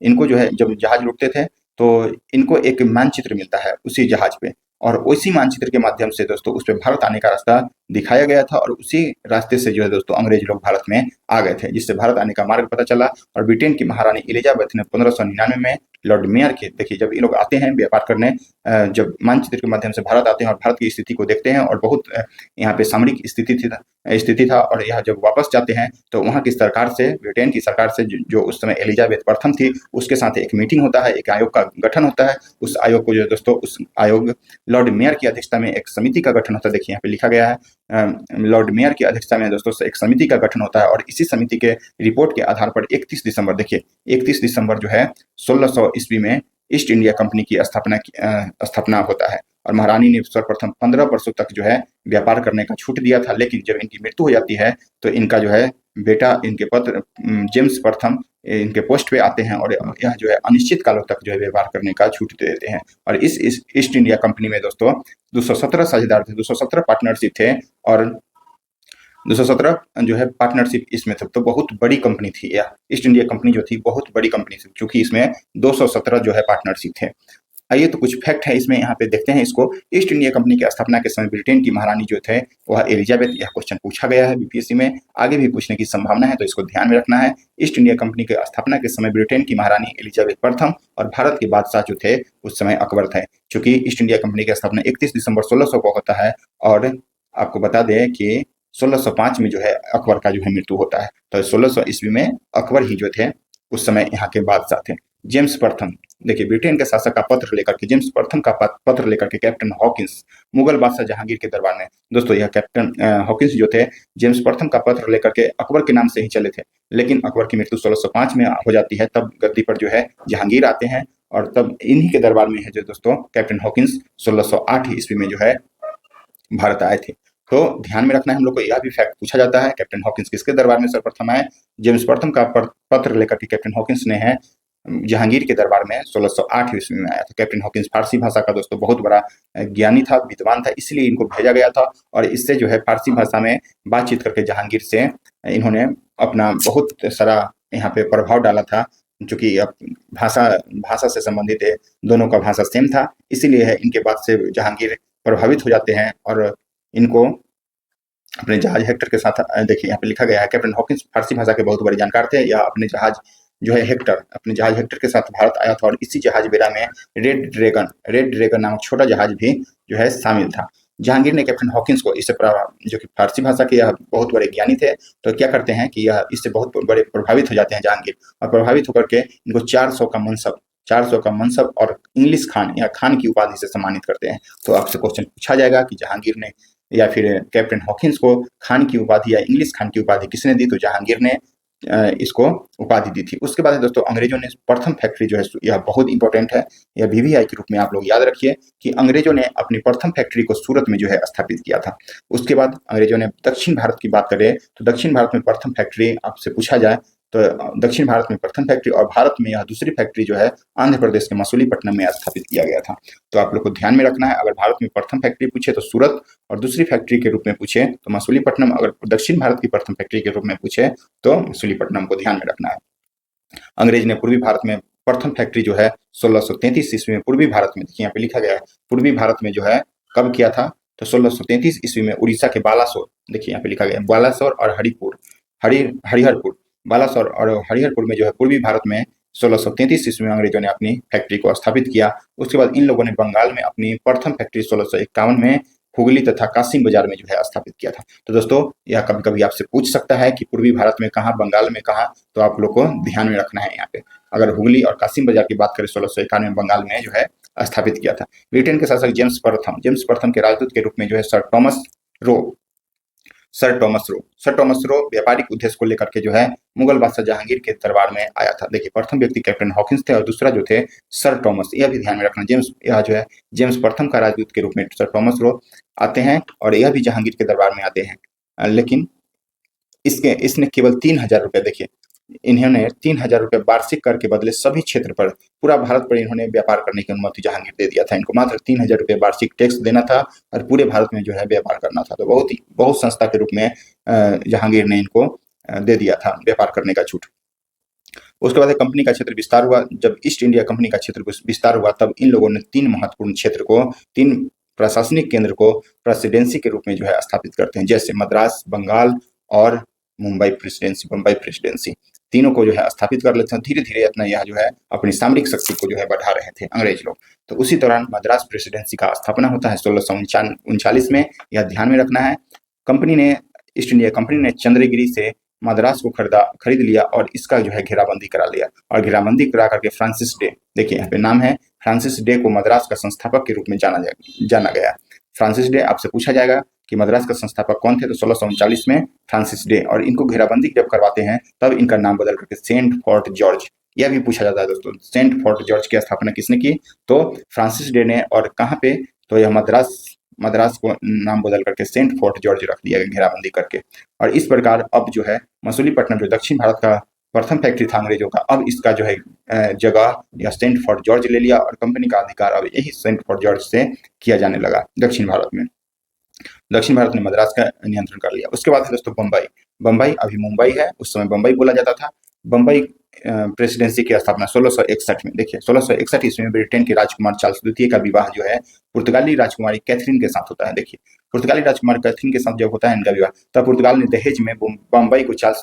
इनको जो है जब जहाज लूटते थे तो इनको एक मानचित्र मिलता है उसी जहाज पे, और उसी मानचित्र के माध्यम से दोस्तों उस पर भारत आने का रास्ता दिखाया गया था और उसी रास्ते से जो है दोस्तों अंग्रेज लोग भारत में आ गए थे, जिससे भारत आने का मार्ग पता चला। और ब्रिटेन की महारानी एलिजाबेथ ने 1599 में लॉर्ड मेयर के, देखिए जब ये लोग आते हैं व्यापार करने, जब मानचित्र के माध्यम से भारत आते हैं और भारत की स्थिति को देखते हैं और बहुत यहाँ पे सामरिक स्थिति था और यह जब वापस जाते हैं तो वहाँ की सरकार से, ब्रिटेन की सरकार से, जो उस समय एलिजाबेथ प्रथम थी, उसके साथ एक मीटिंग होता है, एक आयोग का गठन होता है। उस आयोग को जो है दोस्तों, उस आयोग लॉर्ड मेयर की अध्यक्षता में एक समिति का गठन होता है। देखिए यहाँ पे लिखा गया है, लॉर्ड मेयर की अध्यक्षता में दोस्तों एक समिति का गठन होता है और इसी समिति के रिपोर्ट के आधार पर 31 दिसंबर, देखिए 31 दिसंबर जो है 1600 ईस्वी में ईस्ट इंडिया कंपनी की स्थापना होता है और महारानी ने सर्वप्रथम 15 वर्षों तक जो है व्यापार करने का छूट दिया था। लेकिन जब इनकी मृत्यु हो जाती है तो इनका जो है बेटा इनके पत्र जेम्स प्रथम इनके पोस्ट पे आते हैं और यह जो है अनिश्चित कालों तक जो है व्यवहार करने का छूट दे देते हैं। और इस ईस्ट इंडिया कंपनी में दोस्तों 217 साझेदार थे, 217 पार्टनरशिप थे और 217 जो है पार्टनरशिप इसमें थे। तो बहुत बड़ी कंपनी थी यह ईस्ट इंडिया कंपनी जो थी, बहुत बड़ी कंपनी थी, क्योंकि इसमें 217 जो है पार्टनरशिप थे। आइए तो कुछ फैक्ट है इसमें, यहाँ पे देखते हैं इसको। ईस्ट इंडिया कंपनी की स्थापना के समय ब्रिटेन की महारानी जो थे वह एलिजाबेथ, यह क्वेश्चन पूछा गया है बीपीएससी में, आगे भी पूछने की संभावना है, तो इसको ध्यान में रखना है। ईस्ट इंडिया कंपनी की स्थापना के समय ब्रिटेन की महारानी एलिजाबेथ प्रथम और भारत के बादशाह जो थे उस समय अकबर थे। चूंकि ईस्ट इंडिया कंपनी की स्थापना 31 दिसंबर 1600 को होता है और आपको बता दें कि 1605 में जो है अकबर का जो है मृत्यु होता है। तो 1600 ईस्वी में अकबर ही जो थे उस समय यहाँ के बादशाह थे। जेम्स प्रथम, देखिए ब्रिटेन के शासक का पत्र लेकर के, जेम्स प्रथम का पत्र लेकर के कैप्टन हॉकिंस मुगल बादशाह जहांगीर के दरबार में, दोस्तों यह कैप्टन हॉकिंस जो थे जेम्स प्रथम का पत्र लेकर के अकबर के नाम से ही चले थे, लेकिन अकबर की मृत्यु 1605 में हो जाती है। तब गद्दी पर जो है जहांगीर आते हैं और तब इन्हीं के दरबार में है जो दोस्तों कैप्टन हॉकिंस 1608 ईस्वी में जो है भारत आए थे। तो ध्यान में रखना है हम लोग को, यह भी फैक्ट पूछा जाता है कैप्टन हॉकिंस किसके दरबार में सर्वप्रथम आए। जेम्स प्रथम का पत्र लेकर के कैप्टन हॉकिंस ने है जहांगीर के दरबार में 1608 ईस्वी में आया था। कैप्टन हॉकिंस फारसी भाषा का दोस्तों बहुत बड़ा ज्ञानी था, विद्वान था, इसलिए इनको भेजा गया था और इससे जो है फारसी भाषा में बातचीत करके जहांगीर से इन्होंने अपना बहुत सारा यहाँ पे प्रभाव डाला था। चूंकि भाषा से संबंधित है, दोनों का भाषा सेम था, इसीलिए है इनके बात से जहांगीर प्रभावित हो जाते हैं और इनको अपने जहाज हेक्टर के साथ, देखिए यहाँ पे लिखा गया है कैप्टन हॉकिंस फारसी भाषा के बहुत बड़े जानकार थे। यह अपने जहाज जो है हेक्टर, अपने जहाज हेक्टर के साथ भारत आया था और इसी जहाज बेड़ा में रेड ड्रैगन नामक छोटा जहाज भी जो है शामिल था। जहांगीर ने कैप्टन हॉकिंस को इससे जो कि फारसी भाषा के यह बहुत बड़े ज्ञानी थे, तो क्या करते हैं कि यह इससे बहुत बड़े प्रभावित हो जाते हैं जहांगीर, और प्रभावित होकर के इनको 400 का मनसब और इंग्लिश खान या खान की उपाधि से सम्मानित करते हैं। तो आपसे क्वेश्चन पूछा जाएगा कि जहांगीर ने या फिर कैप्टन हॉकिंस को खान की उपाधि या इंग्लिश खान की उपाधि किसने दी, तो जहांगीर ने इसको उपाधि दी थी। उसके बाद दोस्तों अंग्रेजों ने प्रथम फैक्ट्री जो है, यह बहुत इंपॉर्टेंट है, यह वीवीआई के रूप में आप लोग याद रखिए कि अंग्रेजों ने अपनी प्रथम फैक्ट्री को सूरत में जो है स्थापित किया था। उसके बाद अंग्रेजों ने दक्षिण भारत की बात करें तो दक्षिण भारत में प्रथम फैक्ट्री आपसे पूछा जाए तो दक्षिण भारत में प्रथम फैक्ट्री और भारत में यह दूसरी फैक्ट्री जो है आंध्र प्रदेश के मसूलीपट्टनम में स्थापित किया गया था। तो आप लोग को ध्यान में रखना है, अगर भारत में प्रथम फैक्ट्री पूछे तो सूरत और दूसरी फैक्ट्री के रूप में पूछे तो मसूलीपट्टनम, अगर दक्षिण भारत की प्रथम फैक्ट्री के रूप में पूछे तो मसूलीपट्टनम को ध्यान में रखना है। अंग्रेज ने पूर्वी भारत में प्रथम फैक्ट्री जो है 1633 ईस्वी में पूर्वी भारत में, देखिए यहाँ पे लिखा गया है पूर्वी भारत में जो है कब किया था, तो 1633 ईस्वी में उड़ीसा के बालासोर, देखिए यहाँ पे लिखा गया है बालासोर और हरिहरपुर, बालासोर और हरिहरपुर में जो है पूर्वी भारत में 1633 ईस्वी में अंग्रेजों ने अपनी फैक्ट्री को स्थापित किया। उसके बाद इन लोगों ने बंगाल में अपनी प्रथम फैक्ट्री 1651 में हुगली तथा कासिम बाजार में जो है स्थापित किया था। तो दोस्तों यह कभी कभी आपसे पूछ सकता है कि पूर्वी भारत में कहाँ, बंगाल में कहाँ, तो आप लोग को ध्यान में रखना है यहाँ पे। अगर हुगली और कासिम बाजार की बात करें 1651 में बंगाल में जो है स्थापित किया था। ब्रिटेन के शासक जेम्स प्रथम के राजदूत के रूप में जो है सर टॉमस रो व्यापारिक उद्देश्य को लेकर के जो है मुगल बादशाह जहांगीर के दरबार में आया था। देखिए प्रथम व्यक्ति कैप्टन हॉकिंस थे और दूसरा जो थे सर टॉमस, यह भी ध्यान में रखना। यह जो है जेम्स प्रथम का राजदूत के रूप में सर टॉमस रो आते हैं और यह भी जहांगीर के दरबार में आते हैं, लेकिन इसने केवल 3000 रुपये, देखिए इन्होंने 3000 रुपये वार्षिक कर के बदले सभी क्षेत्र पर, पूरा भारत पर इन्होंने व्यापार करने की अनुमति जहांगीर दे दिया था। इनको मात्र 3000 रुपये वार्षिक टैक्स देना था और पूरे भारत में जो है व्यापार करना था। तो बहुत संस्था के रूप में जहांगीर ने इनको दे दिया था व्यापार करने का छूट। उसके बाद कंपनी का क्षेत्र विस्तार हुआ। जब ईस्ट इंडिया कंपनी का क्षेत्र विस्तार हुआ तब इन लोगों ने 3 महत्वपूर्ण क्षेत्र को, 3 प्रशासनिक केंद्र को प्रेसिडेंसी के रूप में जो है स्थापित करते हैं, जैसे मद्रास, बंगाल और बम्बई प्रेसिडेंसी, तीनों को जो है स्थापित कर लेते हैं। धीरे धीरे अपना यह जो है अपनी सामरिक शक्ति को जो है बढ़ा रहे थे अंग्रेज लोग। तो उसी दौरान मद्रास प्रेसिडेंसी का स्थापना होता है 1639 में, यह ध्यान में रखना है। ईस्ट इंडिया कंपनी ने चंद्रगिरी से मद्रास को खरीद लिया और इसका जो है घेराबंदी करा लिया, और घेराबंदी करा करके फ्रांसिस डे, देखिए यहाँ पे नाम है, फ्रांसिस डे को मद्रास का संस्थापक के रूप में जाना गया। फ्रांसिस डे आपसे पूछा जाएगा कि मद्रास का संस्थापक कौन थे, तो 1639 में फ्रांसिस डे, और इनको घेराबंदी जब करवाते हैं तब इनका नाम बदल करके सेंट फोर्ट जॉर्ज, यह भी पूछा जाता है दोस्तों, सेंट फोर्ट जॉर्ज की स्थापना किसने की, तो फ्रांसिस डे ने। और कहाँ पे, तो यह मद्रास मद्रास को नाम बदल करके सेंट फोर्ट जॉर्ज रख दिया गया घेराबंदी करके। और इस प्रकार अब जो है मसूलीपट्टनम जो दक्षिण भारत का प्रथम फैक्ट्री था अंग्रेजों का, अब इसका जो है जगह या सेंट फोर्ट जॉर्ज ले लिया और कंपनी का अधिकार अब यही सेंट फोर्ट जॉर्ज से किया जाने लगा दक्षिण भारत में। दक्षिण भारत ने मद्रास का नियंत्रण कर लिया। उसके बाद है दोस्तों बम्बई। बम्बई अभी मुंबई है, उस समय बम्बई बोला जाता था। बम्बई प्रेसिडेंसी की स्थापना 1661 में, देखिए 1661 ईस्वी में ब्रिटेन के राजकुमार चार्ल्स द्वितीय का विवाह जो है पुर्तगाली राजकुमारी कैथरीन के साथ होता है। देखिए पुर्तगाली राजकुमार कैथरीन के साथ जब होता है इनका विवाह, तब पुर्तगाल ने दहेज में बम्बई को चार्ल्स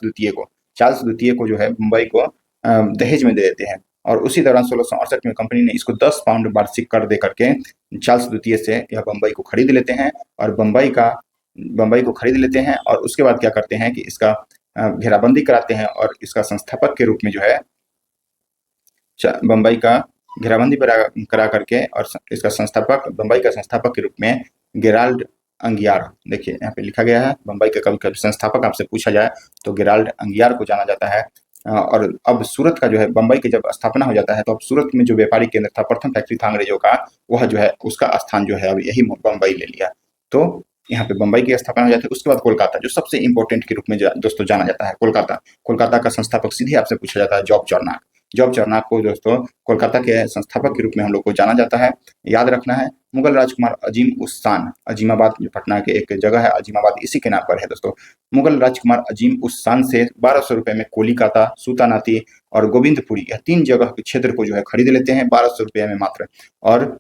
द्वितीय को जो है मुंबई को दहेज में दे देते हैं। और उसी दौरान 1668 में कंपनी ने इसको 10 पाउंड वार्षिक कर दे करके चार्ल्स द्वितीय से यह बम्बई को खरीद लेते हैं और बम्बई को खरीद लेते हैं। और उसके बाद क्या करते हैं कि इसका घेराबंदी कराते हैं और इसका संस्थापक के रूप में जो है बम्बई का घेराबंदी करा करके और इसका संस्थापक बम्बई का संस्थापक के रूप में गेराल्ड अंगियार, देखिए यहाँ पे लिखा गया है बम्बई का कभी कभी संस्थापक आपसे पूछा जाए तो गेराल्ड अंगियार को जाना जाता है। और अब सूरत का जो है बम्बई की जब स्थापना हो जाता है तो अब सूरत में जो व्यापारिक केंद्र था, प्रथम फैक्ट्री था अंग्रेजों का, वह जो है उसका स्थान जो है अब यही बम्बई ले लिया। तो यहाँ पे बम्बई की स्थापना हो जाती है। उसके बाद कोलकाता जो सबसे इंपॉर्टेंट के रूप में दोस्तों जाना जाता है। कोलकाता का संस्थापक सीधे आपसे पूछा जाता है जॉब चार्नक को दोस्तों कोलकाता के संस्थापक के रूप में हम लोग को जाना जाता है। याद रखना है मुगल राजकुमार अजीम उस शान, अजीमाबाद जो पटना के एक जगह है अजीमाबाद, इसी के नाम पर है दोस्तों। मुगल राजकुमार अजीम उस शान से 1200 रुपए में कोलिकाता, सूतानाती और गोविंदपुरी, यह 3 जगह के क्षेत्र को जो है खरीद लेते हैं 1200 रुपये में मात्र। और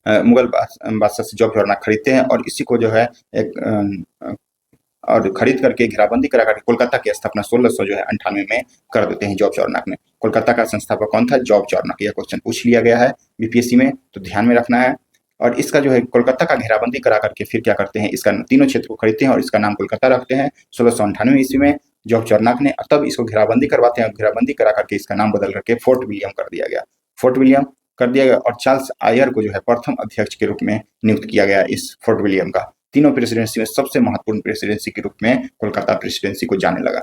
मुगल बादशाह से जॉब चार्नक खरीदते हैं और इसी को जो है एक और खरीद करके घेराबंदी करा करके कोलकाता की स्थापना 1698 में कर देते हैं जॉब चार्नक ने। कोलकाता का संस्थापक कौन था? जॉब चार्नक। यह क्वेश्चन पूछ लिया गया है बीपीएससी में, तो ध्यान में रखना है। और इसका जो है कोलकाता का घेराबंदी करा करके फिर क्या करते हैं, इसका तीनों क्षेत्र को खरीदते हैं और इसका नाम कोलकाता रखते हैं 1698 ईस्वी में जॉब चार्नक ने। तब इसको घेराबंदी करवाते हैं, घेराबंदी करा करके इसका नाम बदल करके फोर्ट विलियम कर दिया गया और चार्ल्स आयर को जो है प्रथम अध्यक्ष के रूप में नियुक्त किया गया इस फोर्ट विलियम का। तीनों प्रेसिडेंसी में सबसे महत्वपूर्ण प्रेसिडेंसी के रूप में कोलकाता प्रेसिडेंसी को जाने लगा।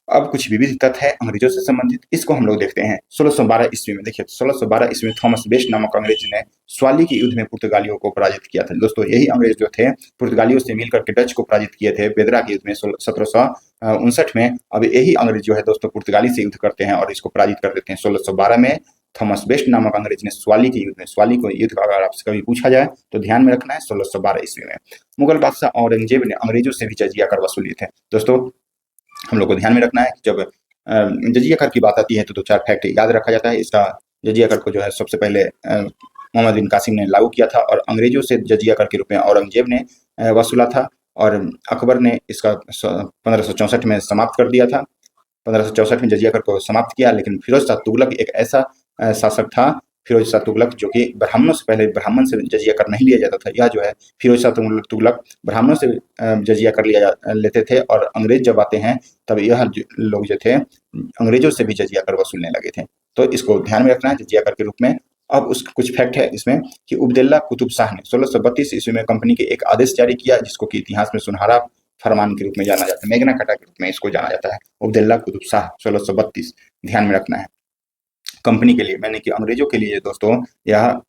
अब कुछ विविध तथ्य है अंग्रेजों से संबंधित, इसको हम लोग देखते हैं। 1612 ईस्वी में, देखिए 1612 ईस्वी में थॉमस बेस्ट नामक अंग्रेज ने स्वाली के युद्ध में पुर्तगालियों को पराजित किया था। दोस्तों यही अंग्रेज जो थे पुर्तगालियों से मिलकर के डच को पराजित किए थे बेदरा के युद्ध में 1759 में। अब यही अंग्रेज जो है दोस्तों पुर्तगाली से युद्ध करते हैं और इसको पराजित कर देते हैं 1612 में। थॉमस बेस्ट नामक अंग्रेज ने स्वाली के युद्ध में, स्वाली को युद्ध का अगर आपसे कभी पूछा जाए तो ध्यान में रखना है 1612 ईस्वी में। मुगल बादशाह औरंगजेब ने अंग्रेजों से भी जजिया कर वसूली थे। दोस्तों हम लोग को ध्यान में रखना है कि जब जजिया कर की बात आती है तो 2-4 फैक्ट याद रखा जाता है। इसका जजिया कर को जो है सबसे पहले मोहम्मद बिन कासिम ने लागू किया था और अंग्रेजों से जजिया कर के रूप में औरंगजेब ने वसूला था और अकबर ने इसका 1564 में समाप्त कर दिया था। 1564 में जजिया कर को समाप्त किया, लेकिन फिरोज शाह तुगलक एक ऐसा शासक था, फिरोज शाह तुगलक, जो कि ब्राह्मणों से पहले ब्राह्मण से जजिया कर नहीं लिया जाता था। यह जो है फिरोज शाह तुगलक ब्राह्मणों से जजिया कर लेते थे और अंग्रेज जब आते हैं तब यह लोग जो थे अंग्रेजों से भी जजिया कर वसूलने लगे थे। तो इसको ध्यान में रखना है जजिया कर के रूप में। अब उस कुछ फैक्ट है इसमें कि उबैदुल्ला कुतुब शाह ने 1632 ईस्वी में कंपनी के एक आदेश जारी किया जिसको कि इतिहास में सुनहरा फरमान के रूप में जाना जाता है, मैग्ना कार्टा के रूप में इसको जाना जाता है। उबैदुल्ला कुतुब शाह 1632, ध्यान में रखना है। कंपनी के लिए यानी कि अंग्रेजों के लिए दोस्तों यह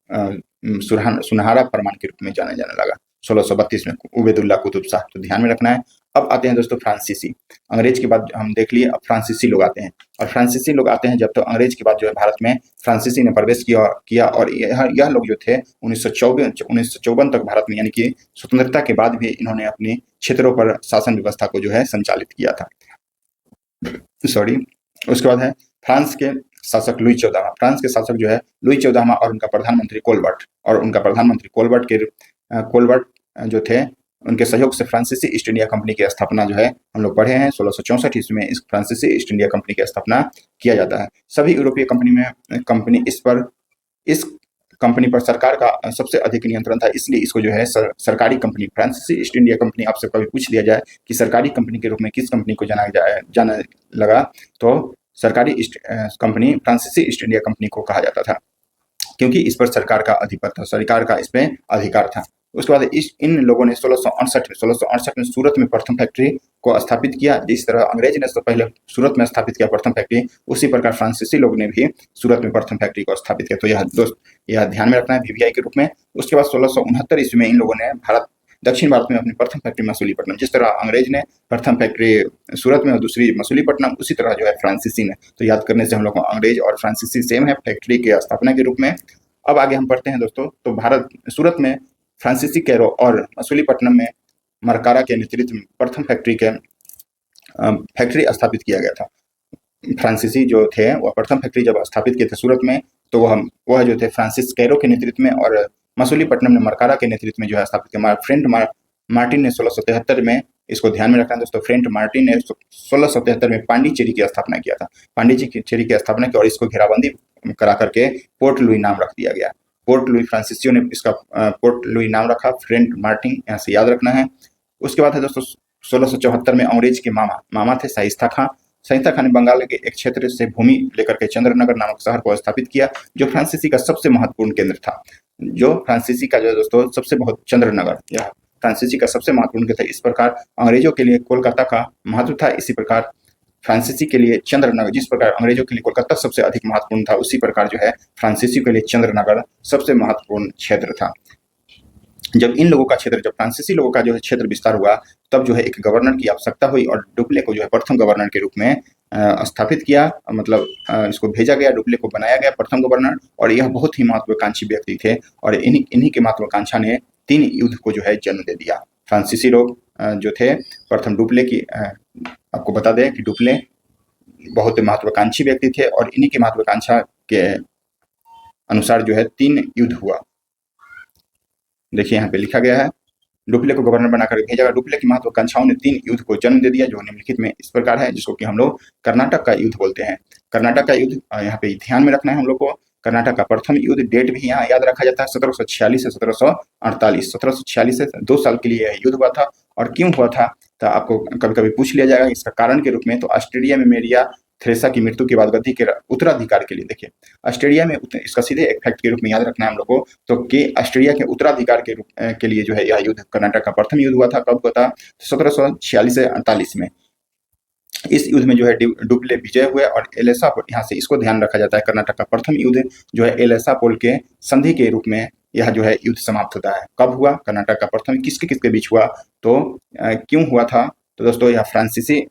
सुनहरा फरमान के रूप में जाने लगा 1632 में उबैदुल्ला कुतुब शाह, तो ध्यान में रखना है। अब आते हैं दोस्तों फ्रांसीसी। अंग्रेज के बाद हम देख लिए, अब फ्रांसीसी लोग आते हैं और फ्रांसीसी लोग आते हैं जब तो अंग्रेज के बाद जो है भारत में फ्रांसीसी ने प्रवेश किया और यह लोग जो थे 1954 तक भारत में, यानी कि स्वतंत्रता के बाद भी इन्होंने अपने क्षेत्रों पर शासन व्यवस्था को जो है संचालित किया था। उसके बाद है फ्रांस के शासक लुई 14वां। फ्रांस के शासक जो है लुई 14वां और उनका प्रधानमंत्री कोलबर्ट जो थे, उनके सहयोग से फ्रांसीसी ईस्ट इंडिया कंपनी की स्थापना जो है हम लोग पढ़े हैं 1664 ईस्वी में इस फ्रांसीसी ईस्ट इंडिया कंपनी की स्थापना किया जाता है। सभी यूरोपीय इस कंपनी पर सरकार का सबसे अधिक नियंत्रण था, इसलिए इसको जो है सरकारी कंपनी फ्रांसीसी ईस्ट इंडिया कंपनी, आपसे कभी पूछ लिया जाए कि सरकारी कंपनी के रूप में किस कंपनी को जाना लगा, तो सरकारी कंपनी फ्रांसीसी ईस्ट इंडिया कंपनी को कहा जाता था, क्योंकि इस पर सरकार का अधिपत्य था, सरकार का इस पे अधिकार था। उसके बाद इन लोगों ने 1668 में सूरत में प्रथम फैक्ट्री को स्थापित किया। जिस तरह अंग्रेज ने तो पहले सूरत में स्थापित किया प्रथम फैक्ट्री, उसी प्रकार फ्रांसीसी लोग ने भी सूरत में प्रथम फैक्ट्री को स्थापित किया। तो यह ध्यान में रखना है वीवीआई के रूप में। उसके बाद 1669 ईस्वी में इन लोगों ने दक्षिण भारत में अपनी प्रथम फैक्ट्री मसूलीपट्टनम, जिस तरह अंग्रेज ने प्रथम फैक्ट्री सूरत में और दूसरी मसूलीपट्टनम, उसी तरह जो है फ्रांसीसी ने। तो याद करने से हम लोग को अंग्रेज और फ्रांसीसी सेम है फैक्ट्री के स्थापना के रूप में। अब आगे हम पढ़ते हैं दोस्तों। तो सूरत में फ्रांसीसी कैरो और मसूलीपट्टनम में मरकारा के नेतृत्व में प्रथम फैक्ट्री स्थापित किया गया था। फ्रांसीसी जो थे वह प्रथम फैक्ट्री जब स्थापित किए थे सूरत में, तो वह जो थे फ्रांसिस कैरो के नेतृत्व में, और मसूलीपट्टनम ने मरकारा के नेतृत्व में जो है स्थापित किया। फ्रेंट मार्टिन ने 1673 में, इसको ध्यान में रखना है दोस्तों, फ्रेंट मार्टिन ने 1673 में पांडिचेरी की स्थापना किया था। पांडिचेरी की स्थापना की और इसको घेराबंदी करा करके पोर्ट लुई नाम रख दिया गया। पोर्ट लुई फ्रांसीसियों ने इसका पोर्ट लुई नाम रखा, फ्रेंट मार्टिन, यहाँ से याद रखना है। उसके बाद है दोस्तों 1674 में अंग्रेज के मामा थे शाइस्ता खां। शाइस्ता खां ने बंगाल के एक क्षेत्र से भूमि लेकर के चंद्रनगर नामक शहर को स्थापित किया, जो फ्रांसीसी का सबसे महत्वपूर्ण केंद्र था। जो फ्रांसीसी का जो दोस्तों सबसे बहुत चंद्रनगर, यह फ्रांसीसी का सबसे महत्वपूर्ण केंद्र था। इस प्रकार अंग्रेजों के लिए कोलकाता का महत्व था, इसी प्रकार फ्रांसीसी के लिए चंद्रनगर, जिस प्रकार अंग्रेजों के लिए कोलकाता सबसे अधिक महत्वपूर्ण था, उसी प्रकार जो है फ्रांसीसी के लिए चंद्रनगर सबसे महत्वपूर्ण क्षेत्र था। जब फ्रांसीसी लोगों का जो है क्षेत्र विस्तार हुआ, तब जो है एक गवर्नर की आवश्यकता हुई और डुप्ले को जो है प्रथम गवर्नर के रूप में स्थापित किया, मतलब इसको भेजा गया, डुप्ले को बनाया गया प्रथम गवर्नर। और यह बहुत ही महत्वाकांक्षी व्यक्ति थे, और इन्हीं के महत्वाकांक्षा ने 3 युद्ध को जो है जन्म दे दिया। फ्रांसीसी लोग जो थे, प्रथम डुप्ले की, आपको बता दें कि डुप्ले बहुत महत्वाकांक्षी व्यक्ति थे, और इन्हीं की महत्वाकांक्षा के अनुसार जो है 3 युद्ध हुआ। देखिए यहाँ पे लिखा गया है, डुप्ले को गवर्नर बनाकर भेजा गया। डुप्ले की महत्वाकांक्षाओं ने 3 युद्ध को जन्म दे दिया, जो निम्नलिखित में इस प्रकार है, जिसको कि हम लोग कर्नाटक का युद्ध बोलते हैं। कर्नाटक का युद्ध यहाँ पे ध्यान में रखना है हम लोग को। कर्नाटक का प्रथम युद्ध, डेट भी यहाँ याद रखा जाता है, 1746 से 1748। 1746 से 2 साल के लिए यह युद्ध हुआ था। और क्यों हुआ था, तो आपको कभी कभी पूछ लिया जाएगा इसका कारण के रूप में। तो ऑस्ट्रेलिया में मेरिया थ्रेसा की मृत्यु के बाद गद्दी के उत्तराधिकार के लिए, देखिए ऑस्ट्रेलिया में, इसका सीधे एक फैक्ट के रूप में याद रखना है हम लोग को, तो कि ऑस्ट्रेलिया के उत्तराधिकार के लिए जो है यह युद्ध, कर्नाटक का प्रथम युद्ध हुआ था। कब हुआ था, 1746 से 48 में। इस युद्ध में जो है डुप्ले विजय हुए, और एलेसापोल, यहाँ से इसको ध्यान रखा जाता है, कर्नाटक का प्रथम युद्ध जो है एलेसापोल के संधि के रूप में यह जो है युद्ध समाप्त होता है। कब हुआ कर्नाटक का प्रथम, किसके बीच हुआ, तो क्यों हुआ था, तो दोस्तों यह फ्रांसीसी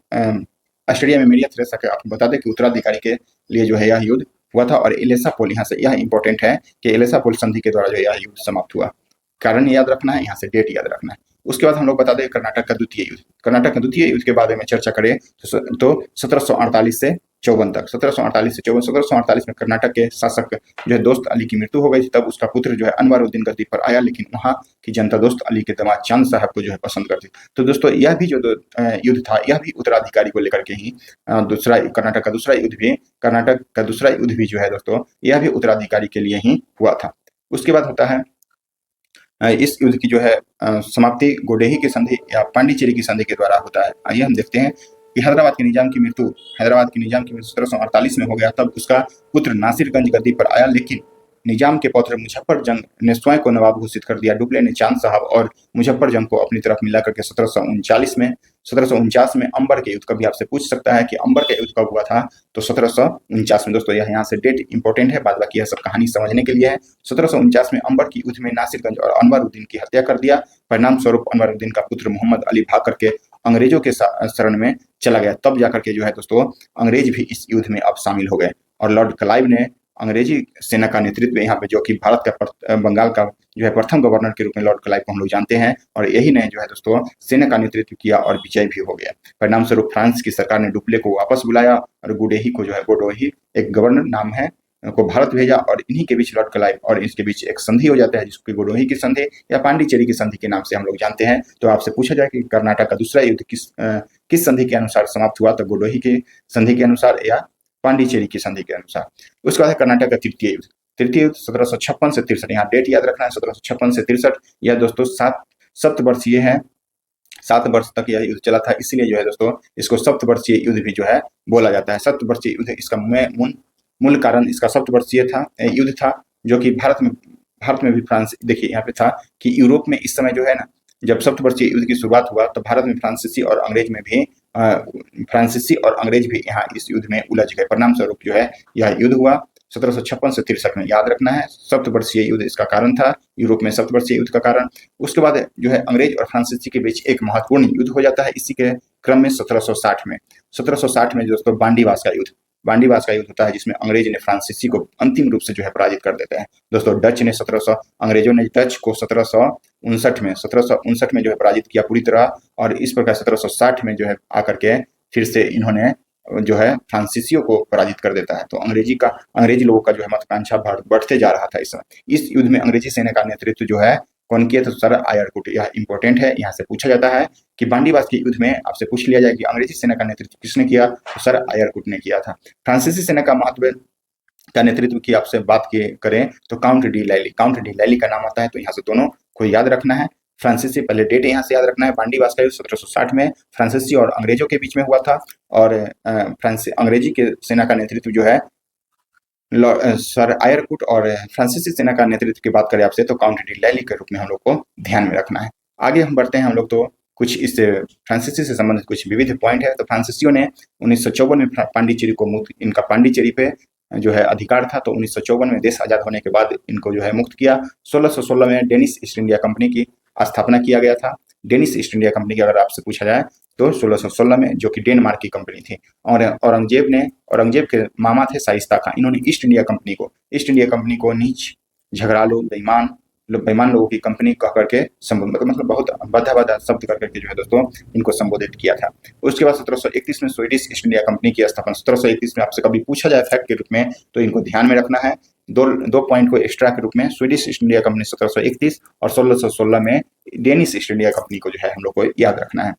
ऑस्ट्रेलिया में मेरिया थ्रेसा के, आपको बता दें कि उत्तराधिकारी के लिए जो है यह युद्ध हुआ था। और एलेसापोल, यहाँ से यह इंपॉर्टेंट है कि एलेसापोल संधि के द्वारा जो यह युद्ध समाप्त हुआ। कारण याद रखना है, यहाँ से डेट याद रखना है। उसके बाद हम लोग बता दें कर्नाटक का द्वितीय युद्ध। कर्नाटक का द्वितीय युद्ध के बारे में चर्चा करें तो 1748 से 54 तक, 1748 से 54। 1748 में कर्नाटक के शासक जो है दोस्त अली की मृत्यु हो गई थी। तब उसका पुत्र जो है अनवरुद्दीन गद्दी पर आया, लेकिन वहाँ की जनता दोस्त अली के दामाद चांद साहब को जो है पसंद करती। तो दोस्तों यह भी जो युद्ध था, यह भी उत्तराधिकारी को लेकर के ही कर्नाटक का दूसरा युद्ध भी जो है दोस्तों, यह भी उत्तराधिकारी के लिए ही हुआ था। उसके बाद होता है इस युद्ध की जो है समाप्ति गोडेही की संधि या पांडिचेरी की संधि के द्वारा होता है। आइए हम देखते हैं कि हैदराबाद के निजाम की मृत्यु 1748 में हो गया। तब उसका पुत्र नासिरगंज गद्दी पर आया, लेकिन निजाम के पौत्र मुजफ्फर जंग ने स्वयं को नवाब घोषित कर दिया। डुप्ले ने चांद साहब और मुजफ्फर जंग को अपनी तरफ मिला करके 1749 में अंबर के युद्ध, कभी आपसे पूछ सकता है कि अंबर के युद्ध कब हुआ था, तो 1749 में। दोस्तों यहाँ से डेट इंपॉर्टेंट है, बाद बाकी यह सब कहानी समझने के लिए है। 1749 में अंबर की युद्ध में नासिरगंज और अनवरुद्दीन की हत्या कर दिया। परिणाम स्वरूप अनवरुद्दीन का पुत्र मोहम्मद अली भाग करके अंग्रेजों के शरण में चला गया। तब जाकर के जो है दोस्तों अंग्रेज भी इस युद्ध में अब शामिल हो गए, और लॉर्ड क्लाइव ने अंग्रेजी सेना का नेतृत्व यहाँ पे, जो कि भारत का बंगाल का जो है प्रथम गवर्नर के रूप में लॉर्ड क्लाइव को हम लोग जानते हैं, और यही ने जो है दोस्तों सेना का नेतृत्व किया और विजय भी हो गया। परिणाम स्वरूप फ्रांस की सरकार ने डुप्ले को वापस बुलाया और गोडेही को जो है, गोडोही एक गवर्नर नाम है, को भारत भेजा, और इन्हीं के बीच लॉर्ड क्लाइव और इसके बीच एक संधि हो जाता है, जिसको गोडोही की संधि या पांडिचेरी की संधि के नाम से हम लोग जानते हैं। तो आपसे पूछा जाए कि कर्नाटक का दूसरा युद्ध किस संधि के अनुसार समाप्त हुआ, तो गोडोही की संधि के अनुसार या पांडिचेरी की संधि के अनुसार। उसके बाद कर्नाटक का तृतीय युद्ध 1756 से 63, यहाँ डेट याद रखना है, 1756 से 63। यह दोस्तों 7 वर्षीय है, 7 वर्ष तक यह युद्ध चला था, इसलिए जो है दोस्तों इसको सप्तवर्षीय युद्ध भी जो है बोला जाता है। सप्तवर्षीय युद्ध, इसका मूल कारण इसका सप्तवर्षीय युद्ध था, जो कि भारत में भारत में भी फ्रांस, देखिए यहाँ पे था कि यूरोप में इस समय जो है ना, जब सप्तवर्षीय युद्ध की शुरुआत हुआ तो भारत में फ्रांसीसी और अंग्रेज भी यहाँ इस युद्ध में उलझ गए। परिणाम स्वरूप जो है यह युद्ध हुआ 1756 से 63 में। याद रखना है, सप्तवर्षीय युद्ध इसका कारण था, यूरोप में सप्तवर्षीय युद्ध का कारण। उसके बाद जो है अंग्रेज और फ्रांसीसी के बीच एक महत्वपूर्ण युद्ध हो जाता है इसी के क्रम में 1760 में दोस्तों बांडीवास का युद्ध होता है, जिसमें अंग्रेज ने फ्रांसीसी को अंतिम रूप से जो है पराजित कर देते हैं। दोस्तों अंग्रेजों ने डच को 1759 में जो है पराजित किया पूरी तरह, और इस प्रकार 1760 में जो है आकर के फिर से इन्होंने जो है फ्रांसीसियों को पराजित कर देता है। तो अंग्रेजी लोगों का जो है महत्वाकांक्षा बढ़ते जा रहा था इस समय। इस युद्ध में अंग्रेजी सेना का नेतृत्व जो है कौन किया? तो सर आयरकुट। यह इंपॉर्टेंट है, यहाँ से पूछा जाता है कि बांडीवास के युद्ध में आपसे पूछ लिया जाए कि अंग्रेजी सेना का नेतृत्व किसने किया? तो सर आयरकुट ने किया था। फ्रांसीसी सेना का नेतृत्व की आपसे बात करें तो काउंट डी लैली का नाम आता है। तो यहाँ से दोनों को याद रखना है। फ्रांसीसी, पहले डेट यहाँ से याद रखना है, बांडीवास का युद्ध 1760 में फ्रांसीसी और अंग्रेजों के बीच में हुआ था, और अंग्रेजी के सेना का नेतृत्व जो है सर आयरकुट, और फ्रांसीसी सेना का नेतृत्व की बात करें आपसे तो काउंट डी लैली के रूप में हम लोग को ध्यान में रखना है। आगे हम बढ़ते हैं, हम लोग तो कुछ इस फ्रांसीसी से संबंधित कुछ विविध पॉइंट है। तो फ्रांसीसियों ने 1954 में पांडिचेरी को मुक्त, इनका पांडिचेरी पे जो है अधिकार था, तो 1954 में देश आजाद होने के बाद इनको जो है मुक्त किया। 1616 में डेनिश ईस्ट इंडिया कंपनी की स्थापना किया गया था। डेनिश ईस्ट इंडिया कंपनी की अगर आपसे पूछा जाए तो 1616 में, जो कि डेनमार्क की कंपनी थी, और औरंगजेब के मामा थे शाइस्ता खां, इन्होंने ईस्ट इंडिया कंपनी को नीच, झगड़ालू, बेईमान लोगों की कंपनी कह करके मतलब बहुत बद्धा शब्द कर करके जो है दोस्तों इनको संबोधित किया था। उसके बाद 1731 में स्वीडिश ईस्ट इंडिया कंपनी की स्थापना। 1731 में आपसे कभी पूछा जाए फैक्ट के रूप में तो इनको ध्यान में रखना है। दो पॉइंट को एक्स्ट्रा के रूप में, स्वीडिश ईस्ट इंडिया कंपनी 1731 और 1616 में डेनिश ईस्ट इंडिया कंपनी को जो है हम लोग को याद रखना है,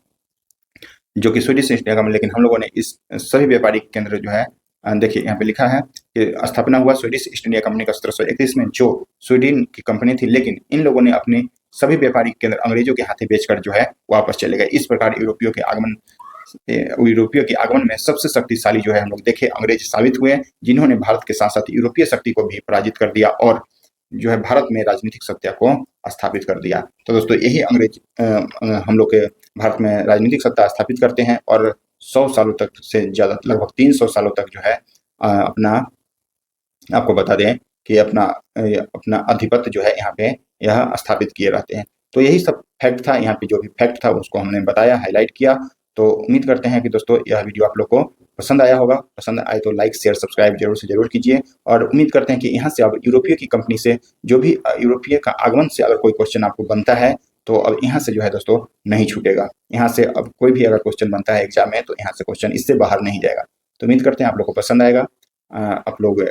जो कि स्वीडिश ईस्ट इंडिया कंपनी। लेकिन हम लोगों ने इस सभी व्यापारिक केंद्र जो है देखिए यहाँ पे लिखा है कि स्थापना हुआ स्वीडिश ईस्ट इंडिया कंपनी का 1731 में, जो स्वीडन की कंपनी थी, लेकिन इन लोगों ने अपने सभी व्यापारिक केंद्र अंग्रेजों के हाथे बेचकर जो है वापस चले गए। इस प्रकार यूरोपियों के आगमन में सबसे शक्तिशाली जो है हम लोग देखे अंग्रेज साबित हुए, जिन्होंने भारत के साथ साथ यूरोपीय शक्ति को भी पराजित कर दिया और जो है भारत में राजनीतिक सत्ता को स्थापित कर दिया। तो दोस्तों यही अंग्रेज हम लोग के भारत में राजनीतिक सत्ता स्थापित करते हैं, और 100 सालों तक से ज्यादा, लगभग 300 सालों तक जो है अपना, आपको बता दें कि अपना अधिपत्य जो है यहाँ पे यह स्थापित किए रहते हैं। तो यही सब फैक्ट था, यहाँ पे जो भी फैक्ट था उसको हमने बताया, हाईलाइट किया। तो उम्मीद करते हैं कि दोस्तों यह वीडियो आप लोग को पसंद आया होगा। पसंद आए तो लाइक शेयर सब्सक्राइब जरूर से जरूर कीजिए, और उम्मीद करते हैं कि यहाँ से अब यूरोपीय की कंपनी से जो भी यूरोपीय का आगमन से अगर कोई क्वेश्चन आपको बनता है तो अब यहाँ से जो है दोस्तों नहीं छूटेगा। यहाँ से अब कोई भी अगर क्वेश्चन बनता है एग्जाम में तो यहाँ से क्वेश्चन इससे बाहर नहीं जाएगा। तो उम्मीद करते हैं आप लोग को पसंद आएगा। आप लोग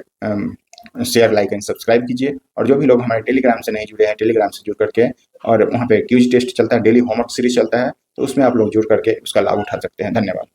शेयर लाइक एंड सब्सक्राइब कीजिए, और जो भी लोग हमारे टेलीग्राम से नहीं जुड़े हैं, टेलीग्राम से जुड़ करके, और वहाँ पे क्विज टेस्ट चलता है, डेली होमवर्क सीरीज चलता है, तो उसमें आप लोग जुड़ करके उसका लाभ उठा सकते हैं। धन्यवाद।